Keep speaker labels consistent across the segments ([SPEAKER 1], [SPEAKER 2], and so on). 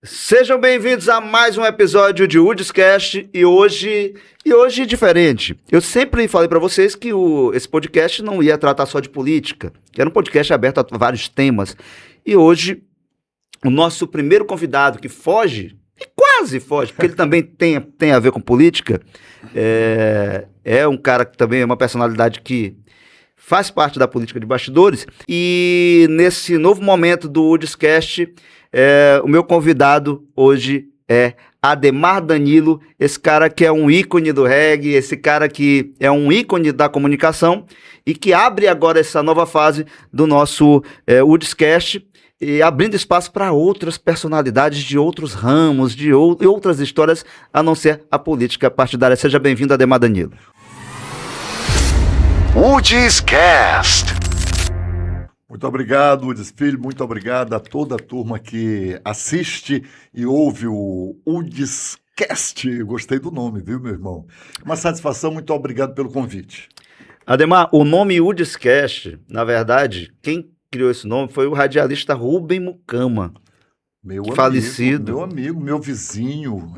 [SPEAKER 1] Sejam bem-vindos a mais um episódio de Woodscast e hoje diferente. Eu sempre falei para vocês que esse podcast não ia tratar só de política, que era um podcast aberto a vários temas. E hoje, o nosso primeiro convidado que foge, e quase foge, porque ele também tem a ver com política, é um cara que também é uma personalidade que faz parte da política de bastidores. E nesse novo momento do Woodscast, o meu convidado hoje é Ademar Danilo, esse cara que é um ícone do reggae, esse cara que é um ícone da comunicação e que abre agora essa nova fase do nosso Woodscast, e abrindo espaço para outras personalidades de outros ramos, de outras histórias, a não ser a política partidária. Seja bem-vindo, Ademar Danilo.
[SPEAKER 2] Woodscast.
[SPEAKER 3] Muito obrigado, Woods Filho, muito obrigado a toda a turma que assiste e ouve o Woodscast. Gostei do nome, viu, meu irmão? Uma satisfação, muito obrigado pelo convite.
[SPEAKER 1] Ademar, o nome Woodscast, na verdade, quem criou esse nome foi o radialista Rubem Mucama, falecido.
[SPEAKER 3] Meu amigo, meu vizinho,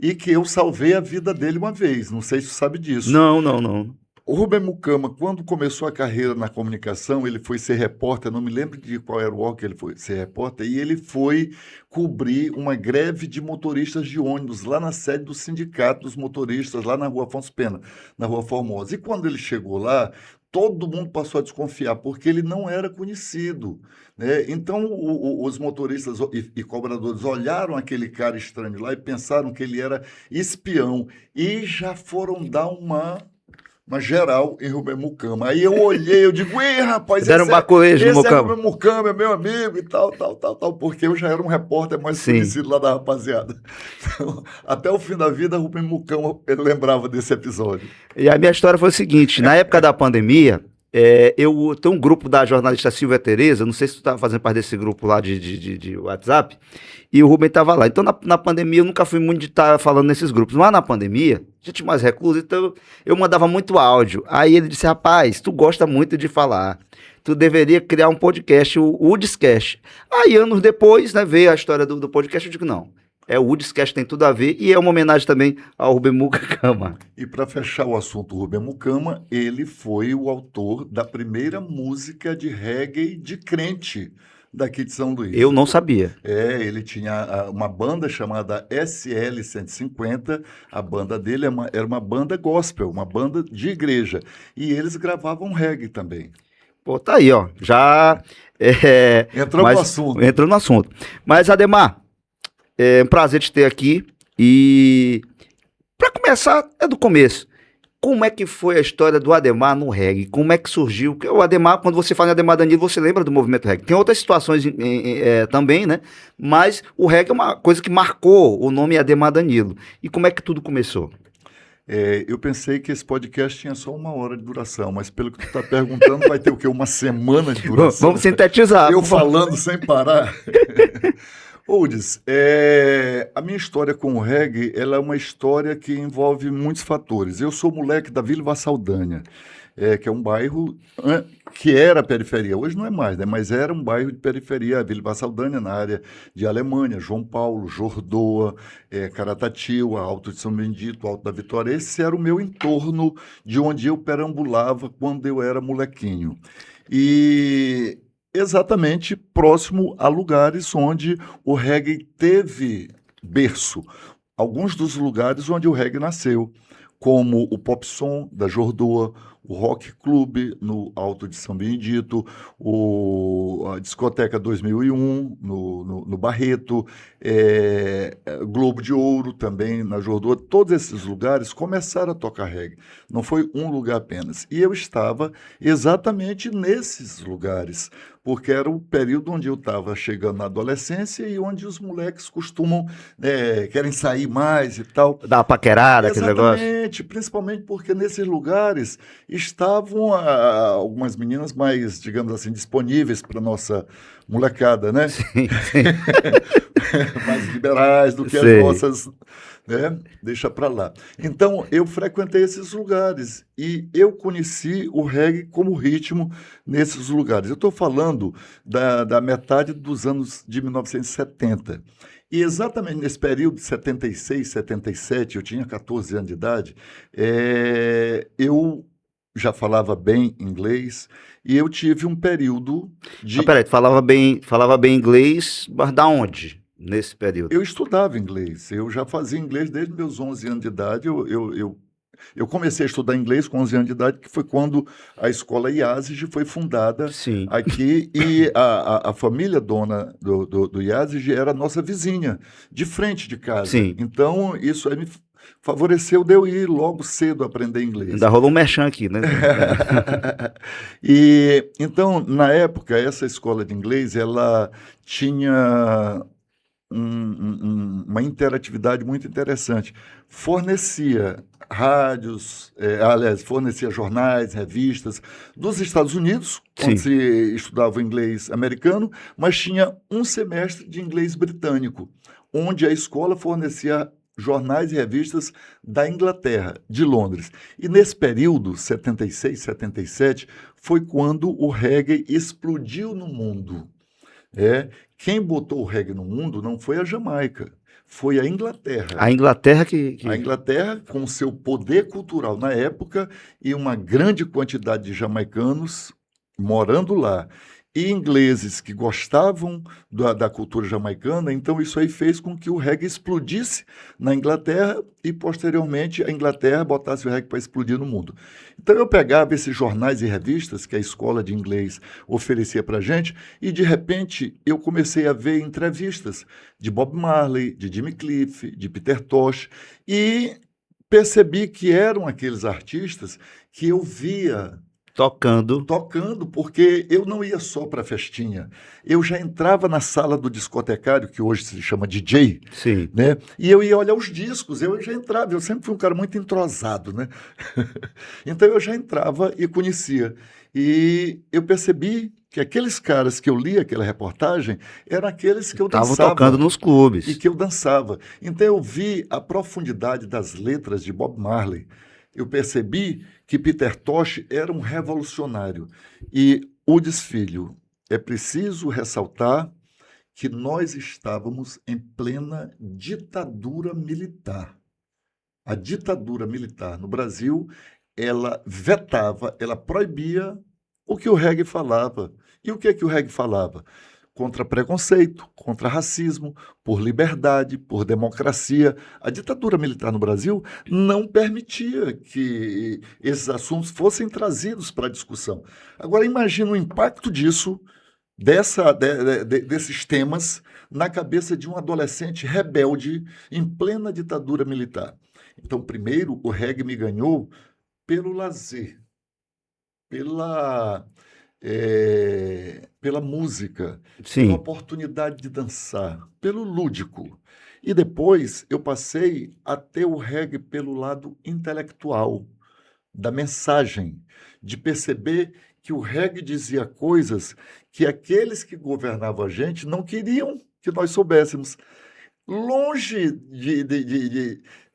[SPEAKER 3] e que eu salvei a vida dele uma vez, não sei se você sabe disso.
[SPEAKER 1] Não.
[SPEAKER 3] O Rubem Mucama, quando começou a carreira na comunicação, ele foi ser repórter, não me lembro de qual era o órgão que ele foi ser repórter, e ele foi cobrir uma greve de motoristas de ônibus lá na sede do Sindicato dos Motoristas, lá na Rua Afonso Pena, na Rua Formosa. E quando ele chegou lá, todo mundo passou a desconfiar, porque ele não era conhecido, né? Então, os motoristas e cobradores olharam aquele cara estranho lá e pensaram que ele era espião, e já foram dar uma geral em Rubem Mucama. Aí eu olhei, eu digo, ei, rapaz,
[SPEAKER 1] deram um baculejo no Mucama.
[SPEAKER 3] Rubem Mucama, é meu amigo e tal, porque eu já era um repórter mais conhecido lá da rapaziada. Então, até o fim da vida, Rubem Mucama, ele lembrava desse episódio.
[SPEAKER 1] E a minha história foi o seguinte, na época da pandemia, eu tenho um grupo da jornalista Silvia Tereza, não sei se tu estava fazendo parte desse grupo lá de WhatsApp, e o Rubem estava lá. Então, na pandemia, eu nunca fui muito de estar falando nesses grupos. Mas na pandemia, gente mais reclusa, então eu mandava muito áudio. Aí ele disse, rapaz, tu gosta muito de falar, tu deveria criar um podcast, o Woodscast. Aí, anos depois, né, veio a história do podcast, eu digo, não, o Woodscast tem tudo a ver, e é uma homenagem também ao Rubem Mucama.
[SPEAKER 3] E para fechar o assunto, o Rubem Mucama, ele foi o autor da primeira música de reggae de crente daqui de São Luís.
[SPEAKER 1] Eu não sabia.
[SPEAKER 3] Ele tinha uma banda chamada SL 150, a banda dele era uma banda gospel, uma banda de igreja, e eles gravavam reggae também.
[SPEAKER 1] Pô, tá aí, ó, já... Entrou no assunto. Mas, Ademar, é um prazer te ter aqui, e para começar, é do começo. Como é que foi a história do Ademar no reggae? Como é que surgiu? Porque o Ademar, quando você fala em Ademar Danilo, você lembra do movimento reggae. Tem outras situações também, né? Mas o reggae é uma coisa que marcou o nome Ademar Danilo. E como é que tudo começou?
[SPEAKER 3] Eu pensei que esse podcast tinha só 1 hora de duração, mas pelo que tu está perguntando, vai ter o quê? 1 semana de duração?
[SPEAKER 1] Vamos sintetizar.
[SPEAKER 3] Eu falando sem parar. Woods, a minha história com o reggae, ela é uma história que envolve muitos fatores. Eu sou moleque da Vila Saldanha, que é um bairro que era periferia, hoje não é mais, né? Mas era um bairro de periferia, a Vila Saldanha, na área de Alemanha, João Paulo, Jordoa, Caratateu, Alto de São Bendito, Alto da Vitória. Esse era o meu entorno de onde eu perambulava quando eu era molequinho. E exatamente próximo a lugares onde o reggae teve berço. Alguns dos lugares onde o reggae nasceu, como o Pop Som da Jordoa, o Rock Club no Alto de São Benedito, a Discoteca 2001 no Barreto, Globo de Ouro também na Jordoa. Todos esses lugares começaram a tocar reggae. Não foi um lugar apenas. E eu estava exatamente nesses lugares, porque era o período onde eu estava chegando na adolescência e onde os moleques costumam, querem sair mais e tal.
[SPEAKER 1] Dar uma paquerada, aquele negócio.
[SPEAKER 3] Exatamente, principalmente porque nesses lugares estavam algumas meninas mais, digamos assim, disponíveis para nossa molecada, né?
[SPEAKER 1] Sim.
[SPEAKER 3] mais liberais do que as
[SPEAKER 1] Sei.
[SPEAKER 3] nossas, né? Deixa para lá. Então, eu frequentei esses lugares e eu conheci o reggae como ritmo nesses lugares. Eu estou falando da metade dos anos de 1970. E exatamente nesse período de 76, 77, eu tinha 14 anos de idade, eu já falava bem inglês e eu tive um período
[SPEAKER 1] Mas
[SPEAKER 3] de...
[SPEAKER 1] peraí, tu falava bem inglês, mas da onde? Nesse período?
[SPEAKER 3] Eu estudava inglês, eu já fazia inglês desde meus 11 anos de idade. Eu comecei a estudar inglês com 11 anos de idade, que foi quando a escola IASIG foi fundada
[SPEAKER 1] Sim,
[SPEAKER 3] aqui, e a família dona do IASIG era a nossa vizinha, de frente de casa.
[SPEAKER 1] sim.
[SPEAKER 3] Então, isso aí me favoreceu de eu ir logo cedo aprender inglês.
[SPEAKER 1] Ainda rolou um merchan aqui, né?
[SPEAKER 3] E então, na época, essa escola de inglês, ela tinha uma interatividade muito interessante. Fornecia rádios, aliás, fornecia jornais, revistas dos Estados Unidos,
[SPEAKER 1] Sim.
[SPEAKER 3] onde se estudava o inglês americano, mas tinha um semestre de inglês britânico, onde a escola fornecia jornais e revistas da Inglaterra, de Londres. E nesse período, 76, 77, foi quando o reggae explodiu no mundo. Quem botou o reggae no mundo não foi a Jamaica, foi a Inglaterra.
[SPEAKER 1] A Inglaterra que...
[SPEAKER 3] A Inglaterra, com seu poder cultural na época e uma grande quantidade de jamaicanos morando lá, e ingleses que gostavam da cultura jamaicana, então isso aí fez com que o reggae explodisse na Inglaterra e, posteriormente, a Inglaterra botasse o reggae para explodir no mundo. Então eu pegava esses jornais e revistas que a escola de inglês oferecia para a gente e, de repente, eu comecei a ver entrevistas de Bob Marley, de Jimmy Cliff, de Peter Tosh, e percebi que eram aqueles artistas que eu via
[SPEAKER 1] tocando.
[SPEAKER 3] porque eu não ia só para a festinha, eu já entrava na sala do discotecário, que hoje se chama DJ,
[SPEAKER 1] Sim.
[SPEAKER 3] né? E eu ia olhar os discos, eu já entrava, eu sempre fui um cara muito entrosado, né? Então eu já entrava e conhecia. E eu percebi que aqueles caras que eu li aquela reportagem eram aqueles que eu
[SPEAKER 1] Estavam
[SPEAKER 3] dançava.
[SPEAKER 1] tocando nos clubes.
[SPEAKER 3] E que eu dançava. Então eu vi a profundidade das letras de Bob Marley. Eu percebi que Peter Tosh era um revolucionário. E o desfile, é preciso ressaltar que nós estávamos em plena ditadura militar. A ditadura militar no Brasil, ela vetava, ela proibia o que o reggae falava. E o que é que o reggae falava? Contra preconceito, contra racismo, por liberdade, por democracia. A ditadura militar no Brasil não permitia que esses assuntos fossem trazidos para a discussão. Agora, imagina o impacto disso, desses temas, na cabeça de um adolescente rebelde em plena ditadura militar. Então, primeiro, o reggae me ganhou pelo lazer, pela música,
[SPEAKER 1] Sim.
[SPEAKER 3] pela oportunidade de dançar, pelo lúdico. E depois eu passei a ter o reggae pelo lado intelectual, da mensagem, de perceber que o reggae dizia coisas que aqueles que governavam a gente não queriam que nós soubéssemos. Longe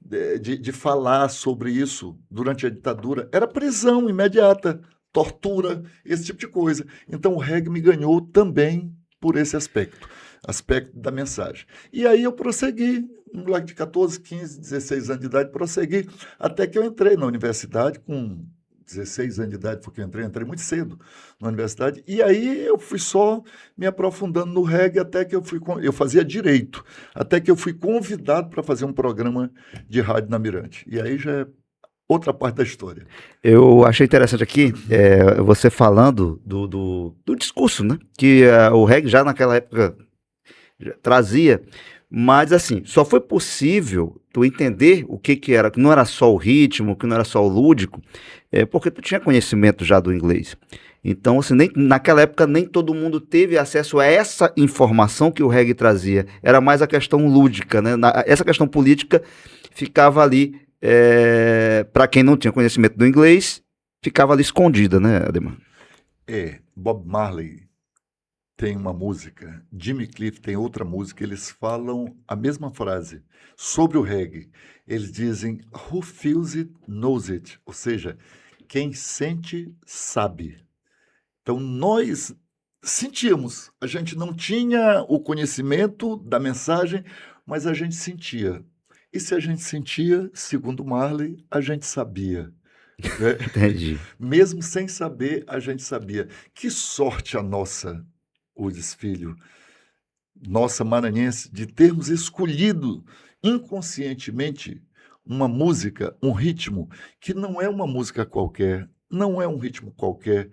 [SPEAKER 3] de falar sobre isso durante a ditadura, era prisão imediata, tortura, esse tipo de coisa. Então o reggae me ganhou também por esse aspecto da mensagem. E aí eu prossegui, um moleque de 14, 15, 16 anos de idade, prossegui, até que eu entrei na universidade com 16 anos de idade, porque eu entrei muito cedo na universidade, e aí eu fui só me aprofundando no reggae até que eu fazia direito, até que eu fui convidado para fazer um programa de rádio na Mirante. E aí já é outra parte da história.
[SPEAKER 1] Eu achei interessante aqui você falando do discurso, né? Que o reggae já naquela época trazia, mas assim, só foi possível tu entender o que era, que não era só o ritmo, que não era só o lúdico, porque tu tinha conhecimento já do inglês. Então, assim, naquela época nem todo mundo teve acesso a essa informação que o reggae trazia. Era mais a questão lúdica, né? Essa questão política ficava ali, para quem não tinha conhecimento do inglês, ficava ali escondida, né, Ademar?
[SPEAKER 3] Bob Marley tem uma música, Jimmy Cliff tem outra música, eles falam a mesma frase sobre o reggae. Eles dizem, who feels it, knows it. Ou seja, quem sente, sabe. Então, nós sentíamos. A gente não tinha o conhecimento da mensagem, mas a gente sentia. E se a gente sentia, segundo Marley, a gente sabia. Né?
[SPEAKER 1] Entendi.
[SPEAKER 3] Mesmo sem saber, a gente sabia. Que sorte a nossa, Udes Filho, nossa maranhense, de termos escolhido inconscientemente uma música, um ritmo, que não é uma música qualquer, não é um ritmo qualquer.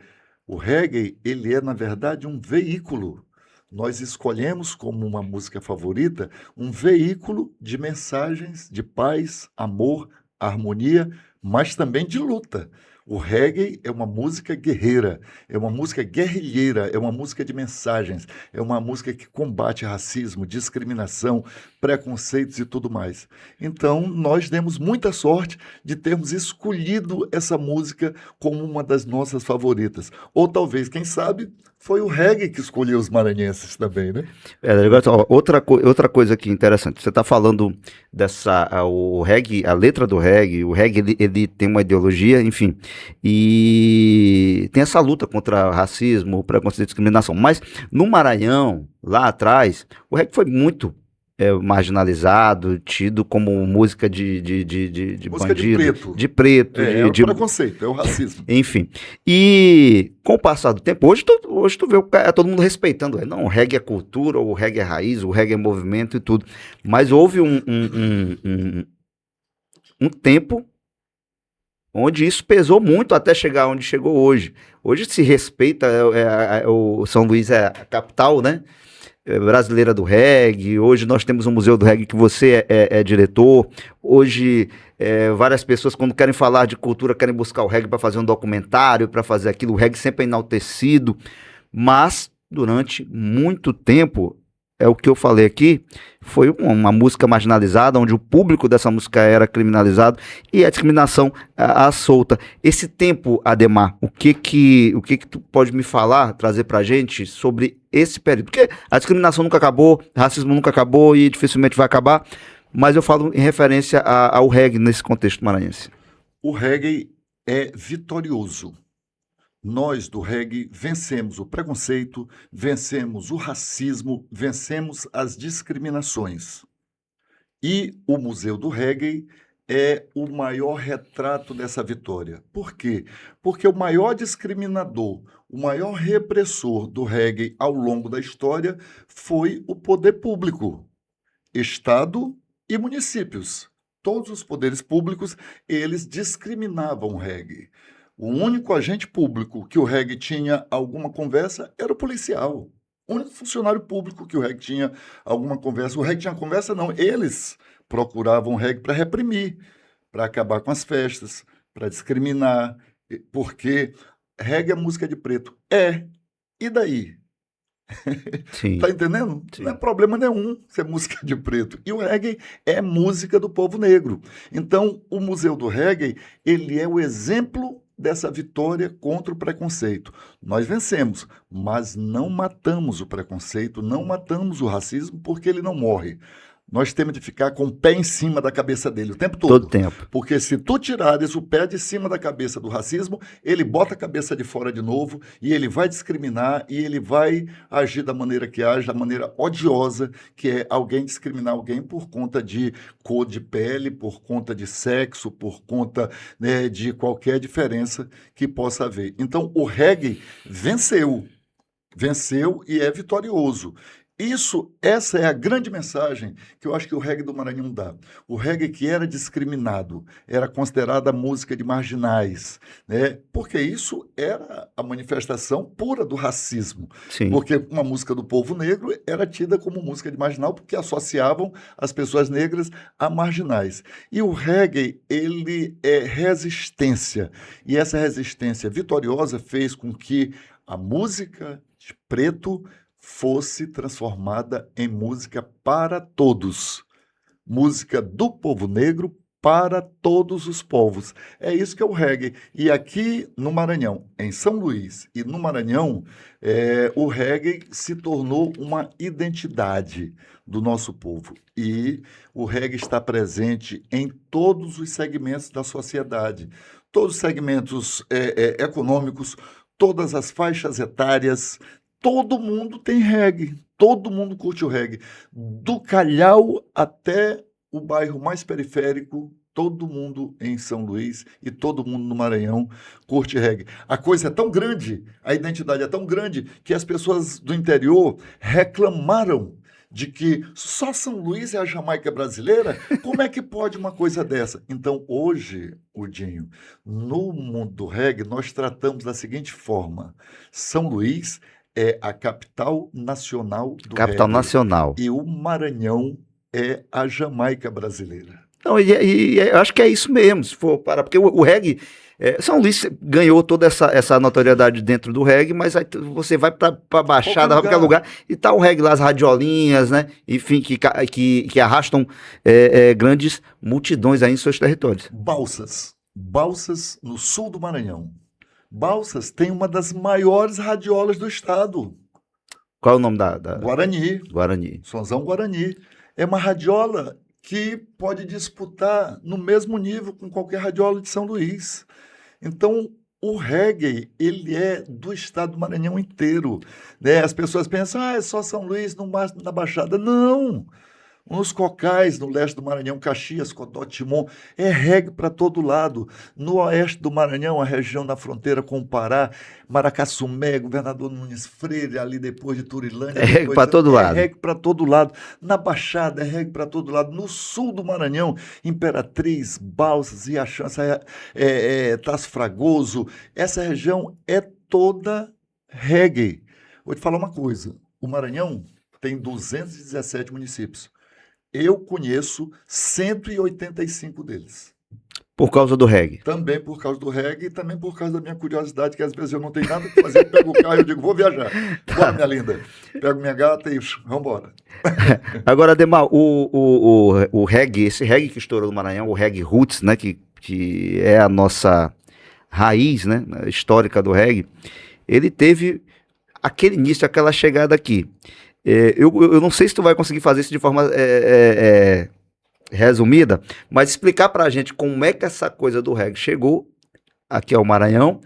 [SPEAKER 3] O reggae, ele é, na verdade, um veículo. Nós escolhemos como uma música favorita um veículo de mensagens de paz, amor, harmonia, mas também de luta. O reggae é uma música guerreira, é uma música guerrilheira, é uma música de mensagens, é uma música que combate racismo, discriminação, preconceitos e tudo mais. Então, nós demos muita sorte de termos escolhido essa música como uma das nossas favoritas. Ou talvez, quem sabe, foi o reggae que escolheu os maranhenses também, né?
[SPEAKER 1] Agora, ó, outra coisa aqui interessante. Você está falando o reggae, a letra do reggae, o reggae ele tem uma ideologia, enfim, e tem essa luta contra o racismo, preconceito e discriminação. Mas no Maranhão, lá atrás, o reggae foi muito marginalizado, tido como música de
[SPEAKER 3] Música de
[SPEAKER 1] bandido,
[SPEAKER 3] preto.
[SPEAKER 1] de preto,
[SPEAKER 3] É o preconceito, é o racismo.
[SPEAKER 1] enfim. E com o passar do tempo, hoje tu vê todo mundo respeitando. Não, o reggae é cultura, o reggae é raiz, o reggae é movimento e tudo. Mas houve um tempo onde isso pesou muito até chegar onde chegou hoje. Hoje se respeita, o São Luís é a capital, né? Brasileira do reggae. Hoje nós temos um museu do reggae que você é diretor. Hoje várias pessoas, quando querem falar de cultura, querem buscar o reggae para fazer um documentário, para fazer aquilo. O reggae sempre é enaltecido, mas durante muito tempo, é o que eu falei aqui, foi uma música marginalizada, onde o público dessa música era criminalizado e a discriminação à solta. Esse tempo, Ademar, o que tu pode me falar, trazer pra gente sobre esse período? Porque a discriminação nunca acabou, o racismo nunca acabou e dificilmente vai acabar, mas eu falo em referência ao reggae nesse contexto maranhense.
[SPEAKER 3] O reggae é vitorioso. Nós, do reggae, vencemos o preconceito, vencemos o racismo, vencemos as discriminações. E o Museu do Reggae é o maior retrato dessa vitória. Por quê? Porque o maior discriminador, o maior repressor do reggae ao longo da história foi o poder público, Estado e municípios. Todos os poderes públicos, eles discriminavam o reggae. O único agente público que o reggae tinha alguma conversa era o policial. O único funcionário público que o reggae tinha alguma conversa. O reggae tinha conversa, não. Eles procuravam o reggae para reprimir, para acabar com as festas, para discriminar, porque reggae é música de preto. E daí?
[SPEAKER 1] Sim.
[SPEAKER 3] Tá entendendo?
[SPEAKER 1] Sim.
[SPEAKER 3] Não é problema nenhum ser música de preto. E o reggae é música do povo negro. Então, o Museu do Reggae, ele é o exemplo dessa vitória contra o preconceito. Nós vencemos, mas não matamos o preconceito, não matamos o racismo, porque ele não morre. Nós temos de ficar com o pé em cima da cabeça dele o tempo todo.
[SPEAKER 1] Todo tempo.
[SPEAKER 3] Porque se tu tirares o pé de cima da cabeça do racismo, ele bota a cabeça de fora de novo e ele vai discriminar e ele vai agir da maneira que age, da maneira odiosa, que é alguém discriminar alguém por conta de cor de pele, por conta de sexo, por conta, né, de qualquer diferença que possa haver. Então, o reggae venceu e é vitorioso. Essa é a grande mensagem que eu acho que o reggae do Maranhão dá. O reggae que era discriminado, era considerada música de marginais, né? Porque isso era a manifestação pura do racismo.
[SPEAKER 1] Sim.
[SPEAKER 3] Porque uma música do povo negro era tida como música de marginal porque associavam as pessoas negras a marginais. E o reggae, ele é resistência. E essa resistência vitoriosa fez com que a música de preto fosse transformada em música para todos. Música do povo negro para todos os povos. É isso que é o reggae. E aqui no Maranhão, em São Luís e no Maranhão, o reggae se tornou uma identidade do nosso povo. E o reggae está presente em todos os segmentos da sociedade, todos os segmentos econômicos, todas as faixas etárias. Todo mundo tem reggae, todo mundo curte o reggae. Do Calhau até o bairro mais periférico, todo mundo em São Luís e todo mundo no Maranhão curte reggae. A coisa é tão grande, a identidade é tão grande, que as pessoas do interior reclamaram de que só São Luís é a Jamaica brasileira? Como é que pode uma coisa dessa? Então, hoje, Udinho, no mundo do reggae, nós tratamos da seguinte forma: São Luís é a capital nacional do
[SPEAKER 1] Capital
[SPEAKER 3] reggae.
[SPEAKER 1] nacional.
[SPEAKER 3] E o Maranhão é a Jamaica brasileira.
[SPEAKER 1] Não, eu acho que é isso mesmo, se for parar, porque o reggae, São Luís ganhou toda essa notoriedade dentro do reggae, mas aí você vai pra Baixada, vai pra qualquer lugar, e tá o reggae lá, as radiolinhas, né, enfim, que arrastam grandes multidões aí em seus territórios.
[SPEAKER 3] Balsas no sul do Maranhão. Balsas tem uma das maiores radiolas do estado.
[SPEAKER 1] Qual é o nome da...
[SPEAKER 3] Guarani. Sonzão Guarani. É uma radiola que pode disputar no mesmo nível com qualquer radiola de São Luís. Então, o reggae, ele é do estado do Maranhão inteiro, né? As pessoas pensam, é só São Luís, na Baixada. Não! Nos Cocais, no leste do Maranhão, Caxias, Codó, Timon, é reggae para todo lado. No oeste do Maranhão, a região na fronteira com o Pará, Maracassumé, Governador Nunes Freire, ali depois de Turilândia.
[SPEAKER 1] É reggae para todo lado.
[SPEAKER 3] É reggae para todo lado. Na Baixada, é reggae para todo lado. No sul do Maranhão, Imperatriz, Balsas, Iachã, Tasso Fragoso, essa região é toda reggae. Vou te falar uma coisa, o Maranhão tem 217 municípios. Eu conheço 185 deles.
[SPEAKER 1] Por causa do reggae.
[SPEAKER 3] Também por causa do reggae e também por causa da minha curiosidade, que às vezes eu não tenho nada para fazer, eu pego o carro e eu digo, vou viajar. Bora, minha linda. Pego minha gata e vamos embora.
[SPEAKER 1] Agora, Ademar, o reggae, esse reggae que estourou no Maranhão, o reggae roots, né, que é a nossa raiz, né, histórica do reggae, ele teve aquele início, aquela chegada aqui. Eu não sei se tu vai conseguir fazer isso de forma resumida, mas explicar pra gente como é que essa coisa do reggae chegou aqui ao Maranhão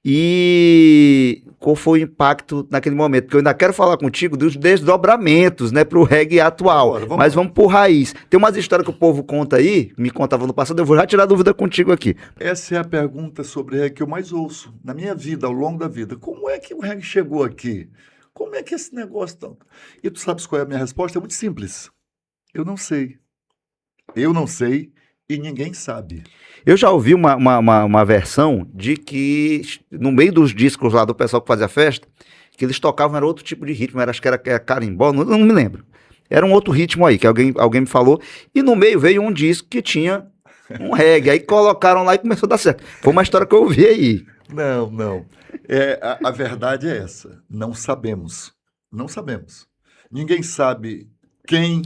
[SPEAKER 1] e qual foi o impacto naquele momento, porque eu ainda quero falar contigo dos desdobramentos, né, pro reggae atual, mas vamos por raiz. Tem umas histórias que o povo conta aí, me contava no passado, eu vou já tirar dúvida contigo aqui.
[SPEAKER 3] Essa é a pergunta sobre reggae que eu mais ouço na minha vida, ao longo da vida. Como é que o reggae chegou aqui? Como é que esse negócio tá? E tu sabes qual é a minha resposta? É muito simples. Eu não sei. Eu não sei e ninguém sabe.
[SPEAKER 1] Eu já ouvi uma versão de que no meio dos discos lá do pessoal que fazia festa, que eles tocavam era outro tipo de ritmo, acho que era carimbó, não me lembro. Era um outro ritmo aí, que alguém me falou, e no meio veio um disco que tinha um reggae, aí colocaram lá e começou a dar certo. Foi uma história que eu ouvi aí.
[SPEAKER 3] Não. A verdade é essa. Não sabemos. Não sabemos. Ninguém sabe quem,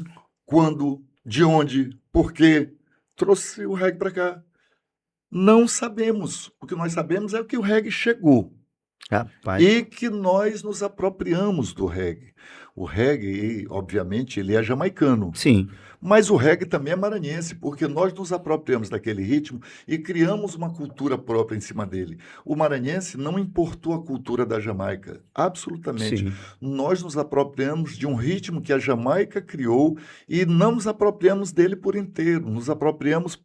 [SPEAKER 3] quando, de onde, por quê trouxe o reggae para cá. Não sabemos. O que nós sabemos é que o reggae chegou.
[SPEAKER 1] Rapaz.
[SPEAKER 3] E que nós nos apropriamos do reggae. O reggae, obviamente, ele é jamaicano.
[SPEAKER 1] Sim.
[SPEAKER 3] Mas o reggae também é maranhense, porque nós nos apropriamos daquele ritmo e criamos uma cultura própria em cima dele. O maranhense não importou a cultura da Jamaica, absolutamente.
[SPEAKER 1] Sim.
[SPEAKER 3] Nós nos apropriamos de um ritmo que a Jamaica criou e não nos apropriamos dele por inteiro. Nos apropriamos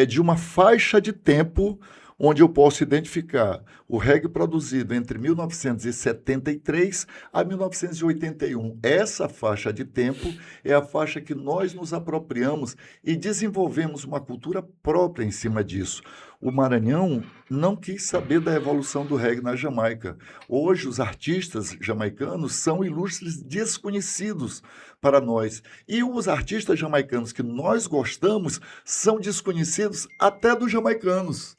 [SPEAKER 3] de uma faixa de tempo onde eu posso identificar o reggae produzido entre 1973 a 1981. Essa faixa de tempo é a faixa que nós nos apropriamos e desenvolvemos uma cultura própria em cima disso. O Maranhão não quis saber da evolução do reggae na Jamaica. Hoje, os artistas jamaicanos são ilustres desconhecidos para nós. E os artistas jamaicanos que nós gostamos são desconhecidos até dos jamaicanos.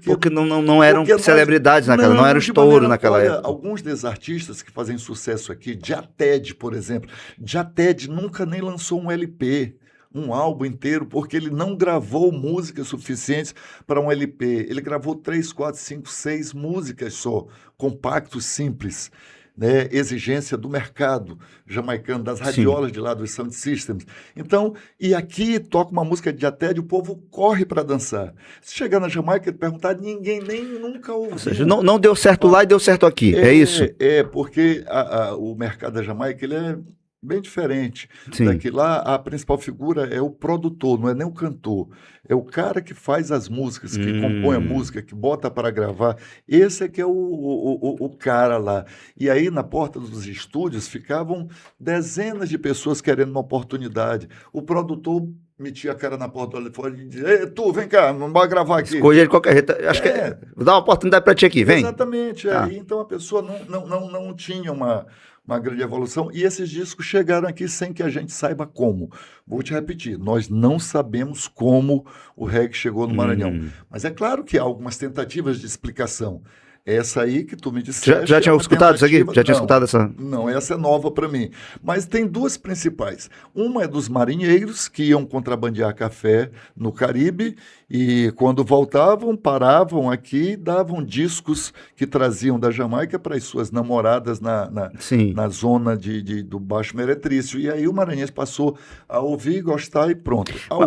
[SPEAKER 1] Porque não eram celebridades naquela, não era estouro naquela época.
[SPEAKER 3] Alguns desses artistas que fazem sucesso aqui, Jated, por exemplo, Jated nunca nem lançou um LP. um álbum inteiro, porque ele não gravou músicas suficientes para um LP. Ele gravou 3, 4, 5, 6 músicas só, compactos, simples. Né, exigência do mercado jamaicano, das radiolas de lá, dos sound systems. Então, e aqui toca uma música de Ated, o povo corre para dançar. Se chegar na Jamaica e perguntar, ninguém nem nunca ouviu.
[SPEAKER 1] Ou seja, não deu certo lá e deu certo aqui, é isso?
[SPEAKER 3] Porque o mercado da Jamaica, ele é bem diferente.
[SPEAKER 1] Sim.
[SPEAKER 3] Daqui lá, a principal figura é o produtor, não é nem o cantor. É o cara que faz as músicas, que compõe a música, que bota para gravar. Esse é que é o cara lá. E aí, na porta dos estúdios, ficavam dezenas de pessoas querendo uma oportunidade. O produtor metia a cara na porta do telefone e dizia: Ei, tu, vem cá, vamos gravar aqui.
[SPEAKER 1] Escolha de qualquer jeito. Acho que vou dar uma oportunidade para ti aqui, vem.
[SPEAKER 3] Exatamente.
[SPEAKER 1] Tá.
[SPEAKER 3] Então a pessoa não tinha uma grande evolução, e esses discos chegaram aqui sem que a gente saiba como. Vou te repetir, nós não sabemos como o reggae chegou no Maranhão, mas é claro que há algumas tentativas de explicação. Essa aí que tu me disseste...
[SPEAKER 1] Já tinha escutado isso aqui? Já tinha escutado essa?
[SPEAKER 3] Não, essa é nova para mim. Mas tem duas principais. Uma é dos marinheiros que iam contrabandear café no Caribe e quando voltavam, paravam aqui, davam discos que traziam da Jamaica para as suas namoradas na zona do Baixo Meretrício. E aí o maranhense passou a ouvir, gostar e pronto. A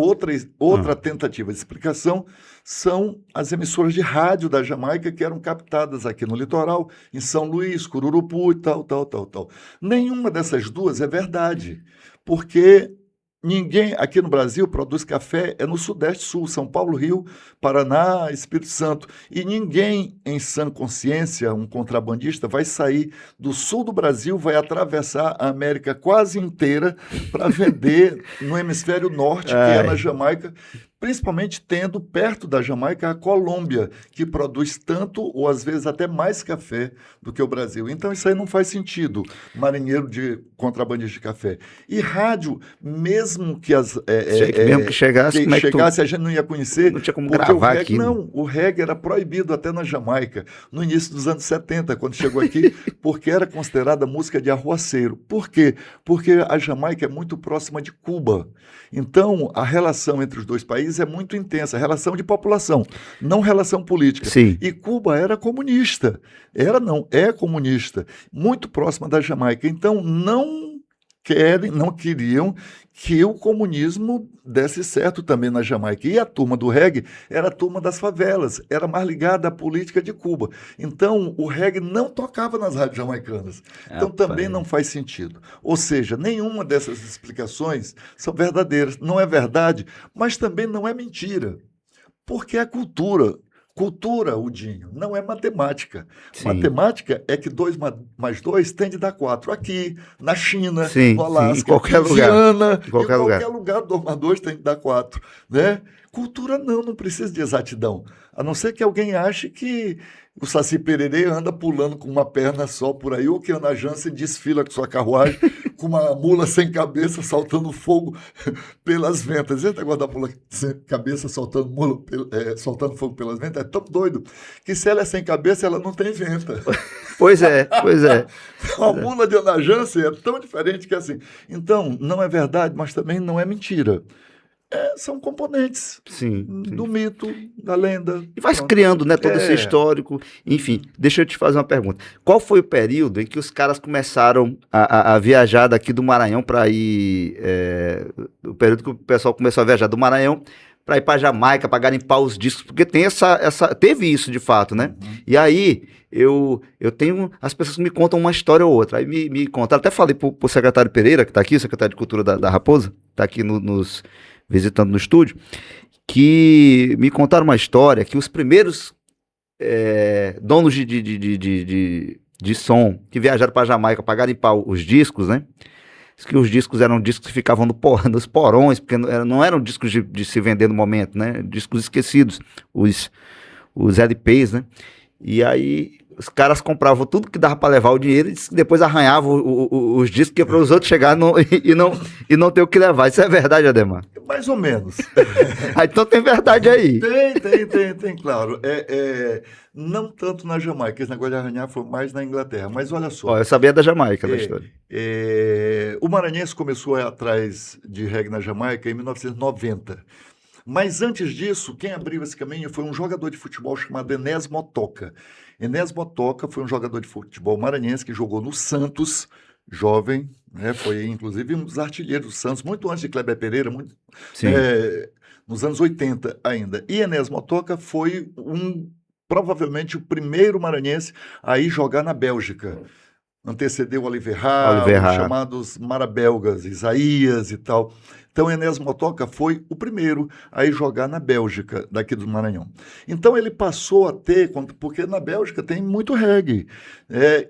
[SPEAKER 3] outra tentativa de explicação são as emissoras de rádio da Jamaica que eram captadas aqui no litoral, em São Luís, Cururupu e tal. Nenhuma dessas duas é verdade, porque ninguém aqui no Brasil produz café, é no Sudeste Sul, São Paulo, Rio, Paraná, Espírito Santo. E ninguém em sã consciência, um contrabandista, vai sair do sul do Brasil, vai atravessar a América quase inteira para vender no hemisfério norte, que é na Jamaica, principalmente tendo perto da Jamaica a Colômbia, que produz tanto ou às vezes até mais café do que o Brasil. Então isso aí não faz sentido, marinheiro de contrabandista de café. E rádio, mesmo que
[SPEAKER 1] mesmo que chegasse,
[SPEAKER 3] a gente não ia conhecer.
[SPEAKER 1] Não tinha como gravar aqui.
[SPEAKER 3] Não, o reggae era proibido até na Jamaica, no início dos anos 70, quando chegou aqui, porque era considerada música de arruaceiro. Por quê? Porque a Jamaica é muito próxima de Cuba. Então, a relação entre os dois países é muito intensa, relação de população, não relação política.
[SPEAKER 1] Sim.
[SPEAKER 3] E Cuba era comunista. É comunista, muito próxima da Jamaica. Então, não queriam que o comunismo desse certo também na Jamaica. E a turma do reggae era a turma das favelas, era mais ligada à política de Cuba. Então, o reggae não tocava nas rádios jamaicanas. Então, também não faz sentido. Ou seja, nenhuma dessas explicações são verdadeiras. Não é verdade, mas também não é mentira. Porque é cultura. Cultura, Udinho, não é matemática.
[SPEAKER 1] Sim.
[SPEAKER 3] Matemática é que 2 mais 2 tem de dar 4. Aqui, na China,
[SPEAKER 1] sim,
[SPEAKER 3] no Alasca,
[SPEAKER 1] em qualquer lugar.
[SPEAKER 3] Viana,
[SPEAKER 1] em qualquer
[SPEAKER 3] lugar 2 mais 2 tem de dar 4. Né? Cultura não precisa de exatidão. A não ser que alguém ache que o Saci Pererê anda pulando com uma perna só por aí, ou que Ana Jansen desfila com sua carruagem com uma mula sem cabeça soltando fogo pelas ventas. Esse negócio da mula sem cabeça soltando fogo pelas ventas é tão doido que se ela é sem cabeça, ela não tem venta.
[SPEAKER 1] Pois é.
[SPEAKER 3] A mula de Ana Jansen é tão diferente que assim. Então, não é verdade, mas também não é mentira. São componentes do mito, da lenda.
[SPEAKER 1] E vai criando, né, todo esse histórico. Enfim, deixa eu te fazer uma pergunta. Qual foi o período em que os caras começaram a viajar daqui do Maranhão para ir... o período que o pessoal começou a viajar do Maranhão para ir para Jamaica, para garimpar os discos, porque tem teve isso de fato, né? Uhum. E aí, eu tenho... As pessoas me contam uma história ou outra. Aí me contaram, até falei pro secretário Pereira, que está aqui, o secretário de Cultura da Raposa, está aqui visitando no estúdio, que me contaram uma história que os primeiros donos de som que viajaram para Jamaica para garimpar os discos, né? Que os discos eram discos que ficavam nos porões, porque não eram discos de se vender no momento, né? Discos esquecidos, os LPs, né? E aí os caras compravam tudo que dava pra levar o dinheiro e depois arranhavam os discos que para os outros chegar e não ter o que levar. Isso é verdade, Ademar?
[SPEAKER 3] Mais ou menos.
[SPEAKER 1] Ah, então tem verdade aí.
[SPEAKER 3] Tem, claro. Não tanto na Jamaica, esse negócio de arranhar foi mais na Inglaterra, mas olha só.
[SPEAKER 1] Ó, eu sabia da Jamaica, da história.
[SPEAKER 3] O maranhense começou a ir atrás de reggae na Jamaica em 1990. Mas antes disso, quem abriu esse caminho foi um jogador de futebol chamado Enes Motoca. Enes Motoca foi um jogador de futebol maranhense que jogou no Santos, jovem, né? Foi inclusive um dos artilheiros do Santos, muito antes de Kleber Pereira,
[SPEAKER 1] Sim.
[SPEAKER 3] nos anos 80 ainda. E Enes Motoca foi provavelmente o primeiro maranhense a ir jogar na Bélgica. Antecedeu Oliver Hart, os chamados marabelgas, Isaías e tal. Então, Enes Motoca foi o primeiro a ir jogar na Bélgica, daqui do Maranhão. Então, ele passou a ter, porque na Bélgica tem muito reggae,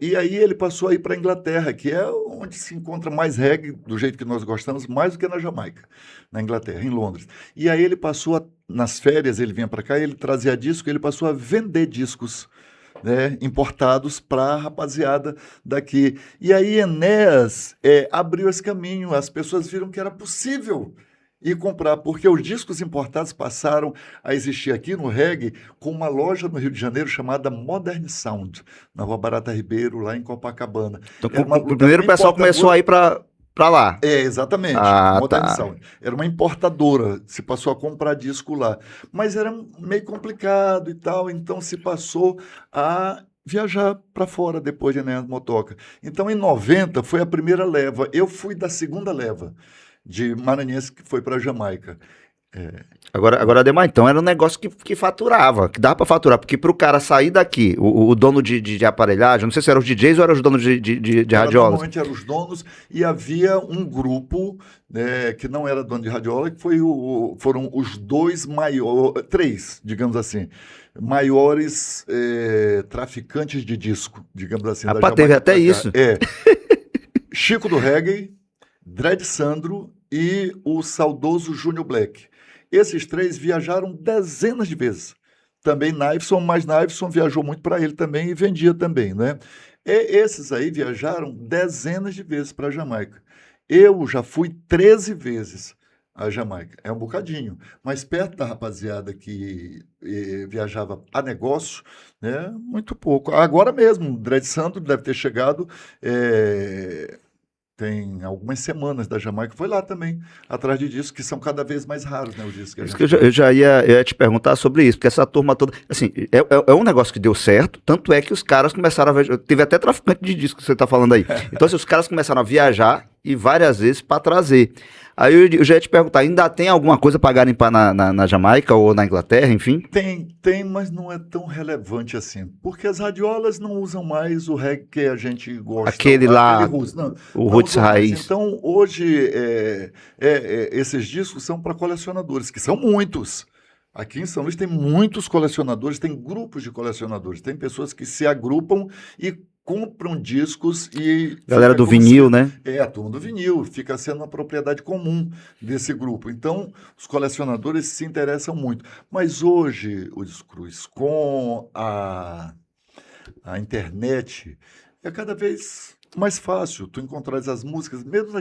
[SPEAKER 3] e aí ele passou a ir para a Inglaterra, que é onde se encontra mais reggae, do jeito que nós gostamos, mais do que na Jamaica, na Inglaterra, em Londres. E aí ele passou, nas férias, ele vinha para cá, ele trazia disco, ele passou a vender discos, né, importados para a rapaziada daqui. E aí Enes abriu esse caminho, as pessoas viram que era possível ir comprar, porque os discos importados passaram a existir aqui no reggae com uma loja no Rio de Janeiro chamada Modern Sound, na Rua Barata Ribeiro, lá em Copacabana.
[SPEAKER 1] Então, primeiro o pessoal começou a ir para lá.
[SPEAKER 3] Exatamente. Modern Sound. Era uma importadora, se passou a comprar disco lá. Mas era meio complicado e tal, então se passou a viajar para fora depois de Enes Motoca. Então, em 90, foi a primeira leva. Eu fui da segunda leva de maranhense que foi para a Jamaica.
[SPEAKER 1] Agora, Ademar, então era um negócio que faturava, que dava para faturar, porque para o cara sair daqui, o dono de aparelhagem, não sei se eram os DJs ou eram os donos de radiolas.
[SPEAKER 3] Normalmente eram os donos, e havia um grupo, né, que não era dono de radiola, que foram os dois maiores, três, digamos assim, maiores traficantes de disco, digamos assim.
[SPEAKER 1] Rapaz, teve até isso.
[SPEAKER 3] Chico do Reggae, Dred Sandro e o saudoso Júnior Black. Esses três viajaram dezenas de vezes. Também Knifeson, mas Knifeson viajou muito para ele também e vendia também, né? Esses aí viajaram dezenas de vezes para a Jamaica. Eu já fui 13 vezes à Jamaica. É um bocadinho, mas perto da rapaziada que viajava a negócio, né? Muito pouco. Agora mesmo, o Dred Sandro deve ter chegado... Tem algumas semanas da Jamaica, foi lá também, atrás de discos, que são cada vez mais raros, né, os discos que a gente...
[SPEAKER 1] Eu já ia te perguntar sobre isso, porque essa turma toda, assim, é um negócio que deu certo, tanto é que os caras começaram a viajar, teve até traficante de disco que você tá falando aí, então assim, os caras começaram a viajar e várias vezes para trazer. Aí eu já ia te perguntar, ainda tem alguma coisa para garimpar na Jamaica ou na Inglaterra, enfim?
[SPEAKER 3] Tem, mas não é tão relevante assim, porque as radiolas não usam mais o reggae que a gente gosta.
[SPEAKER 1] Aquele lá, o Roots Raiz.
[SPEAKER 3] Então, hoje, esses discos são para colecionadores, que são muitos. Aqui em São Luís tem muitos colecionadores, tem grupos de colecionadores, tem pessoas que se agrupam e compram discos e...
[SPEAKER 1] Galera do vinil, né?
[SPEAKER 3] A turma do vinil, fica sendo uma propriedade comum desse grupo. Então, os colecionadores se interessam muito. Mas hoje, o Cruz, com a internet, é cada vez mais fácil tu encontrares as músicas, mesmo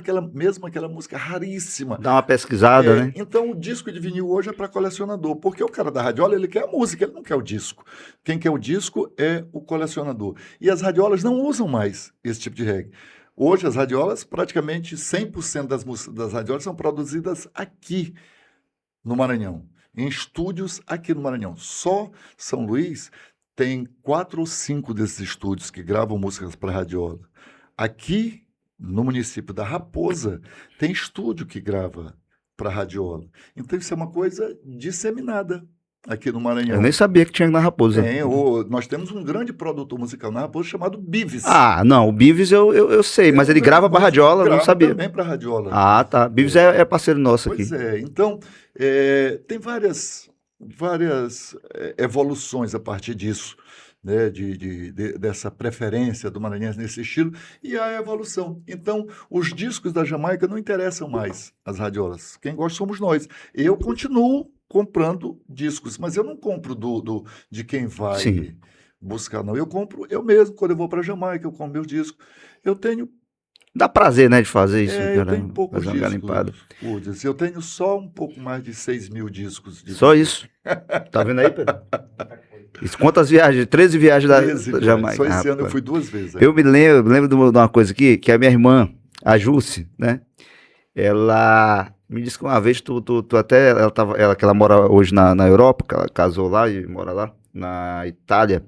[SPEAKER 3] aquela música raríssima.
[SPEAKER 1] Dá uma pesquisada, né?
[SPEAKER 3] Então, o disco de vinil hoje é para colecionador, porque o cara da radiola, ele quer a música, ele não quer o disco. Quem quer o disco é o colecionador. E as radiolas não usam mais esse tipo de reggae. Hoje, as radiolas, praticamente 100% das músicas das radiolas são produzidas aqui no Maranhão, em estúdios aqui no Maranhão. Só São Luís tem 4 ou 5 desses estúdios que gravam músicas para radiola. Aqui, no município da Raposa, tem estúdio que grava para radiola. Então, isso é uma coisa disseminada aqui no Maranhão.
[SPEAKER 1] Eu nem sabia que tinha na Raposa.
[SPEAKER 3] Nós temos um grande produtor musical na Raposa chamado Bives.
[SPEAKER 1] Ah, não, o Bives eu sei, mas ele grava para radiola, eu não sabia.
[SPEAKER 3] Também para radiola.
[SPEAKER 1] Ah, tá. Bives é parceiro nosso aqui.
[SPEAKER 3] Pois é. Então, tem várias evoluções a partir disso, né, dessa preferência do maranhense nesse estilo, e a evolução. Então, os discos da Jamaica não interessam mais as radiolas. Quem gosta somos nós. Eu continuo comprando discos, mas eu não compro de quem vai buscar, não. Eu compro eu mesmo, quando eu vou para Jamaica, eu compro meus discos. Eu tenho,
[SPEAKER 1] Dá prazer, né, de fazer isso,
[SPEAKER 3] eu
[SPEAKER 1] cara,
[SPEAKER 3] tenho poucos
[SPEAKER 1] fazer uma garimpada.
[SPEAKER 3] discos, Woods. Eu tenho só um pouco mais de 6.000 discos de
[SPEAKER 1] Só
[SPEAKER 3] vinil.
[SPEAKER 1] isso. Tá vendo aí, Pedro? Isso, quantas viagens? 13 viagens da
[SPEAKER 3] 13 viagens.
[SPEAKER 1] Jamaica.
[SPEAKER 3] Só esse ano eu
[SPEAKER 1] Rapaz.
[SPEAKER 3] fui 2 vezes.
[SPEAKER 1] Eu me lembro de uma coisa aqui, que a minha irmã, a Jússi, né? Ela me disse que uma vez tu até, que ela mora hoje na Europa, que ela casou lá e mora lá, na Itália,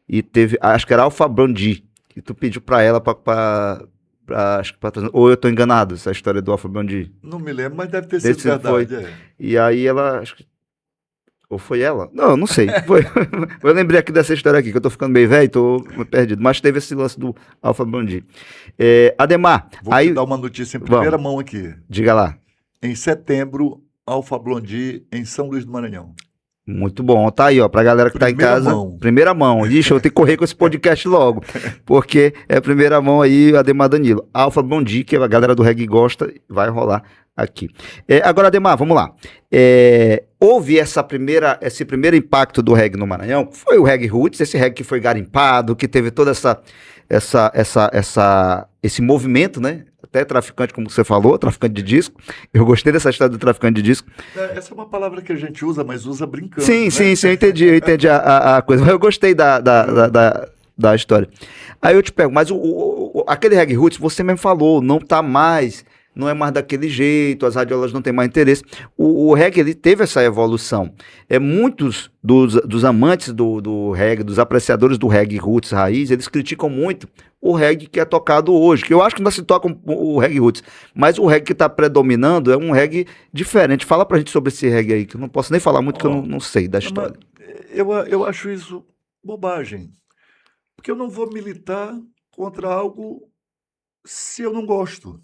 [SPEAKER 1] e teve, acho que era Alfa Blondy, e tu pediu pra ela acho que pra trazer, ou eu tô enganado, essa história do Alfa Blondy.
[SPEAKER 3] Não me lembro, mas deve ter sido
[SPEAKER 1] Desse foi.
[SPEAKER 3] verdade.
[SPEAKER 1] E aí ela, acho que, ou foi ela? Não sei. Foi. Eu lembrei aqui dessa história aqui, que eu tô ficando meio velho, tô perdido. Mas teve esse lance do Alfa Blondy. Ademar,
[SPEAKER 3] Vou
[SPEAKER 1] aí,
[SPEAKER 3] te dar uma notícia em primeira mão aqui.
[SPEAKER 1] diga lá.
[SPEAKER 3] Em setembro, Alfa Blondy em São Luís do Maranhão.
[SPEAKER 1] Muito bom, tá aí, ó, pra galera que tá em
[SPEAKER 3] Primeira
[SPEAKER 1] casa.
[SPEAKER 3] mão.
[SPEAKER 1] Primeira mão. Ixi, eu tenho que correr com esse podcast logo, porque é primeira mão aí, Ademar Danilo. Alfa Blondy, que a galera do reggae gosta, vai rolar aqui. Agora, Ademar, vamos lá. Houve esse primeiro impacto do reggae no Maranhão, foi o reggae roots, esse reggae que foi garimpado, que teve toda esse movimento, né? Até traficante, como você falou, traficante de disco. Eu gostei dessa história do traficante de disco.
[SPEAKER 3] Essa é uma palavra que a gente usa, mas usa brincando.
[SPEAKER 1] Sim,
[SPEAKER 3] né?
[SPEAKER 1] sim, eu entendi a coisa. Mas eu gostei da história. Aí eu te pego, mas aquele reggae roots, você mesmo falou, não tá mais, não é mais daquele jeito, as radiolas não têm mais interesse. O reggae, ele teve essa evolução. Muitos dos amantes do reggae, dos apreciadores do reggae roots raiz, eles criticam muito o reggae que é tocado hoje, que eu acho que ainda se toca o reggae roots, mas o reggae que está predominando é um reggae diferente. Fala pra gente sobre esse reggae aí, que eu não posso nem falar muito, que eu não sei da história.
[SPEAKER 3] Eu acho isso bobagem, porque eu não vou militar contra algo se eu não gosto,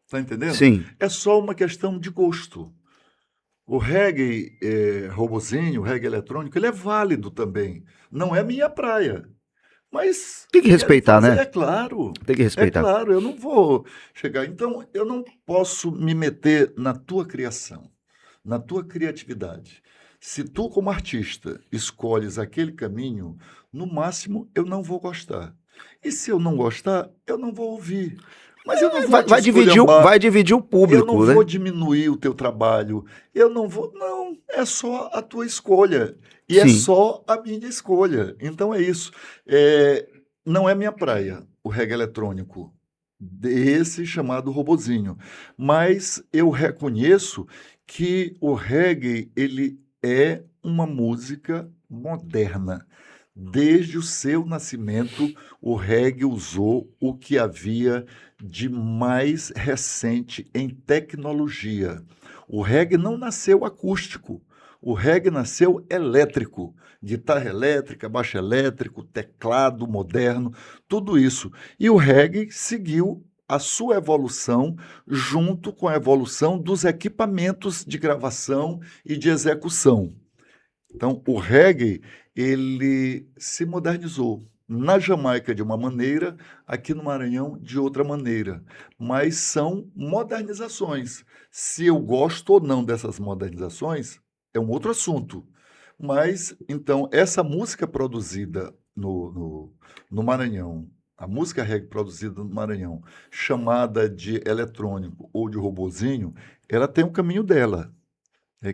[SPEAKER 3] tá entendendo?
[SPEAKER 1] Sim,
[SPEAKER 3] É só uma questão de gosto. O reggae robozinho, o reggae eletrônico, ele é válido também, não é minha praia. Mas
[SPEAKER 1] tem que respeitar, né?
[SPEAKER 3] é claro,
[SPEAKER 1] Tem que respeitar.
[SPEAKER 3] eu não vou chegar. Então, eu não posso me meter na tua criação, na tua criatividade. Se tu, como artista, escolhes aquele caminho, no máximo eu não vou gostar. E se eu não gostar, eu não vou ouvir. Mas eu não vou
[SPEAKER 1] Vai dividir o público,
[SPEAKER 3] eu não
[SPEAKER 1] né?
[SPEAKER 3] vou diminuir o teu trabalho. Eu não vou. Não, é só a tua escolha. E é
[SPEAKER 1] Sim.
[SPEAKER 3] só a minha escolha. Então é isso. Não é minha praia, o reggae eletrônico, desse chamado robozinho. Mas eu reconheço que o reggae, ele é uma música moderna. Desde o seu nascimento, o reggae usou o que havia de mais recente em tecnologia. O reggae não nasceu acústico, o reggae nasceu elétrico. Guitarra elétrica, baixo elétrico, teclado moderno, tudo isso. E o reggae seguiu a sua evolução junto com a evolução dos equipamentos de gravação e de execução. Então, o reggae, ele se modernizou. Na Jamaica de uma maneira, aqui no Maranhão de outra maneira. Mas são modernizações. Se eu gosto ou não dessas modernizações, é um outro assunto. Mas, então, essa música produzida no Maranhão, a música reggae produzida no Maranhão, chamada de eletrônico ou de robozinho, ela tem um caminho dela.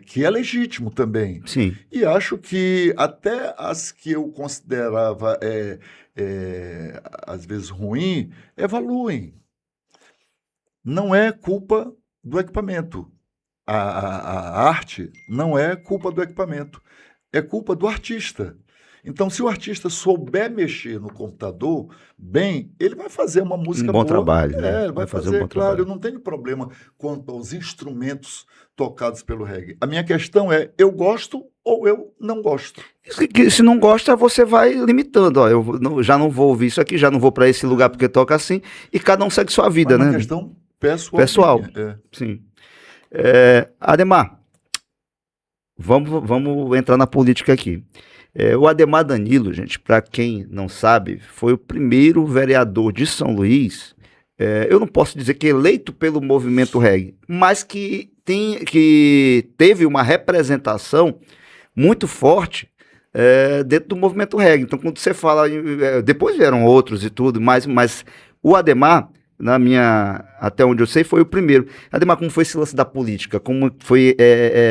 [SPEAKER 3] Que é legítimo também.
[SPEAKER 1] Sim.
[SPEAKER 3] E acho que até as que eu considerava, às vezes, ruim, evoluem. Não é culpa do equipamento. A arte não é culpa do equipamento. É culpa do artista. Então, se o artista souber mexer no computador bem, ele vai fazer uma música boa.
[SPEAKER 1] Um bom trabalho, né?
[SPEAKER 3] Ele vai fazer,
[SPEAKER 1] um bom
[SPEAKER 3] claro,
[SPEAKER 1] trabalho.
[SPEAKER 3] eu não tenho problema quanto aos instrumentos tocados pelo reggae. A minha questão é, eu gosto ou eu não gosto?
[SPEAKER 1] Se não gosta, você vai limitando. Ó, já não vou ouvir isso aqui, já não vou para esse lugar porque toca assim, e cada um segue sua vida,
[SPEAKER 3] Mas
[SPEAKER 1] né?
[SPEAKER 3] uma questão
[SPEAKER 1] Pessoal.
[SPEAKER 3] minha.
[SPEAKER 1] Sim. Ademar, vamos entrar na política aqui. O Ademar Danilo, gente, para quem não sabe, foi o primeiro vereador de São Luís, eu não posso dizer que eleito pelo movimento reggae, mas que teve uma representação muito forte dentro do movimento reggae. Então, quando você fala, depois vieram outros e tudo, mas o Adhemar, até onde eu sei, foi o primeiro. Adhemar, como foi esse lance da política? Como foi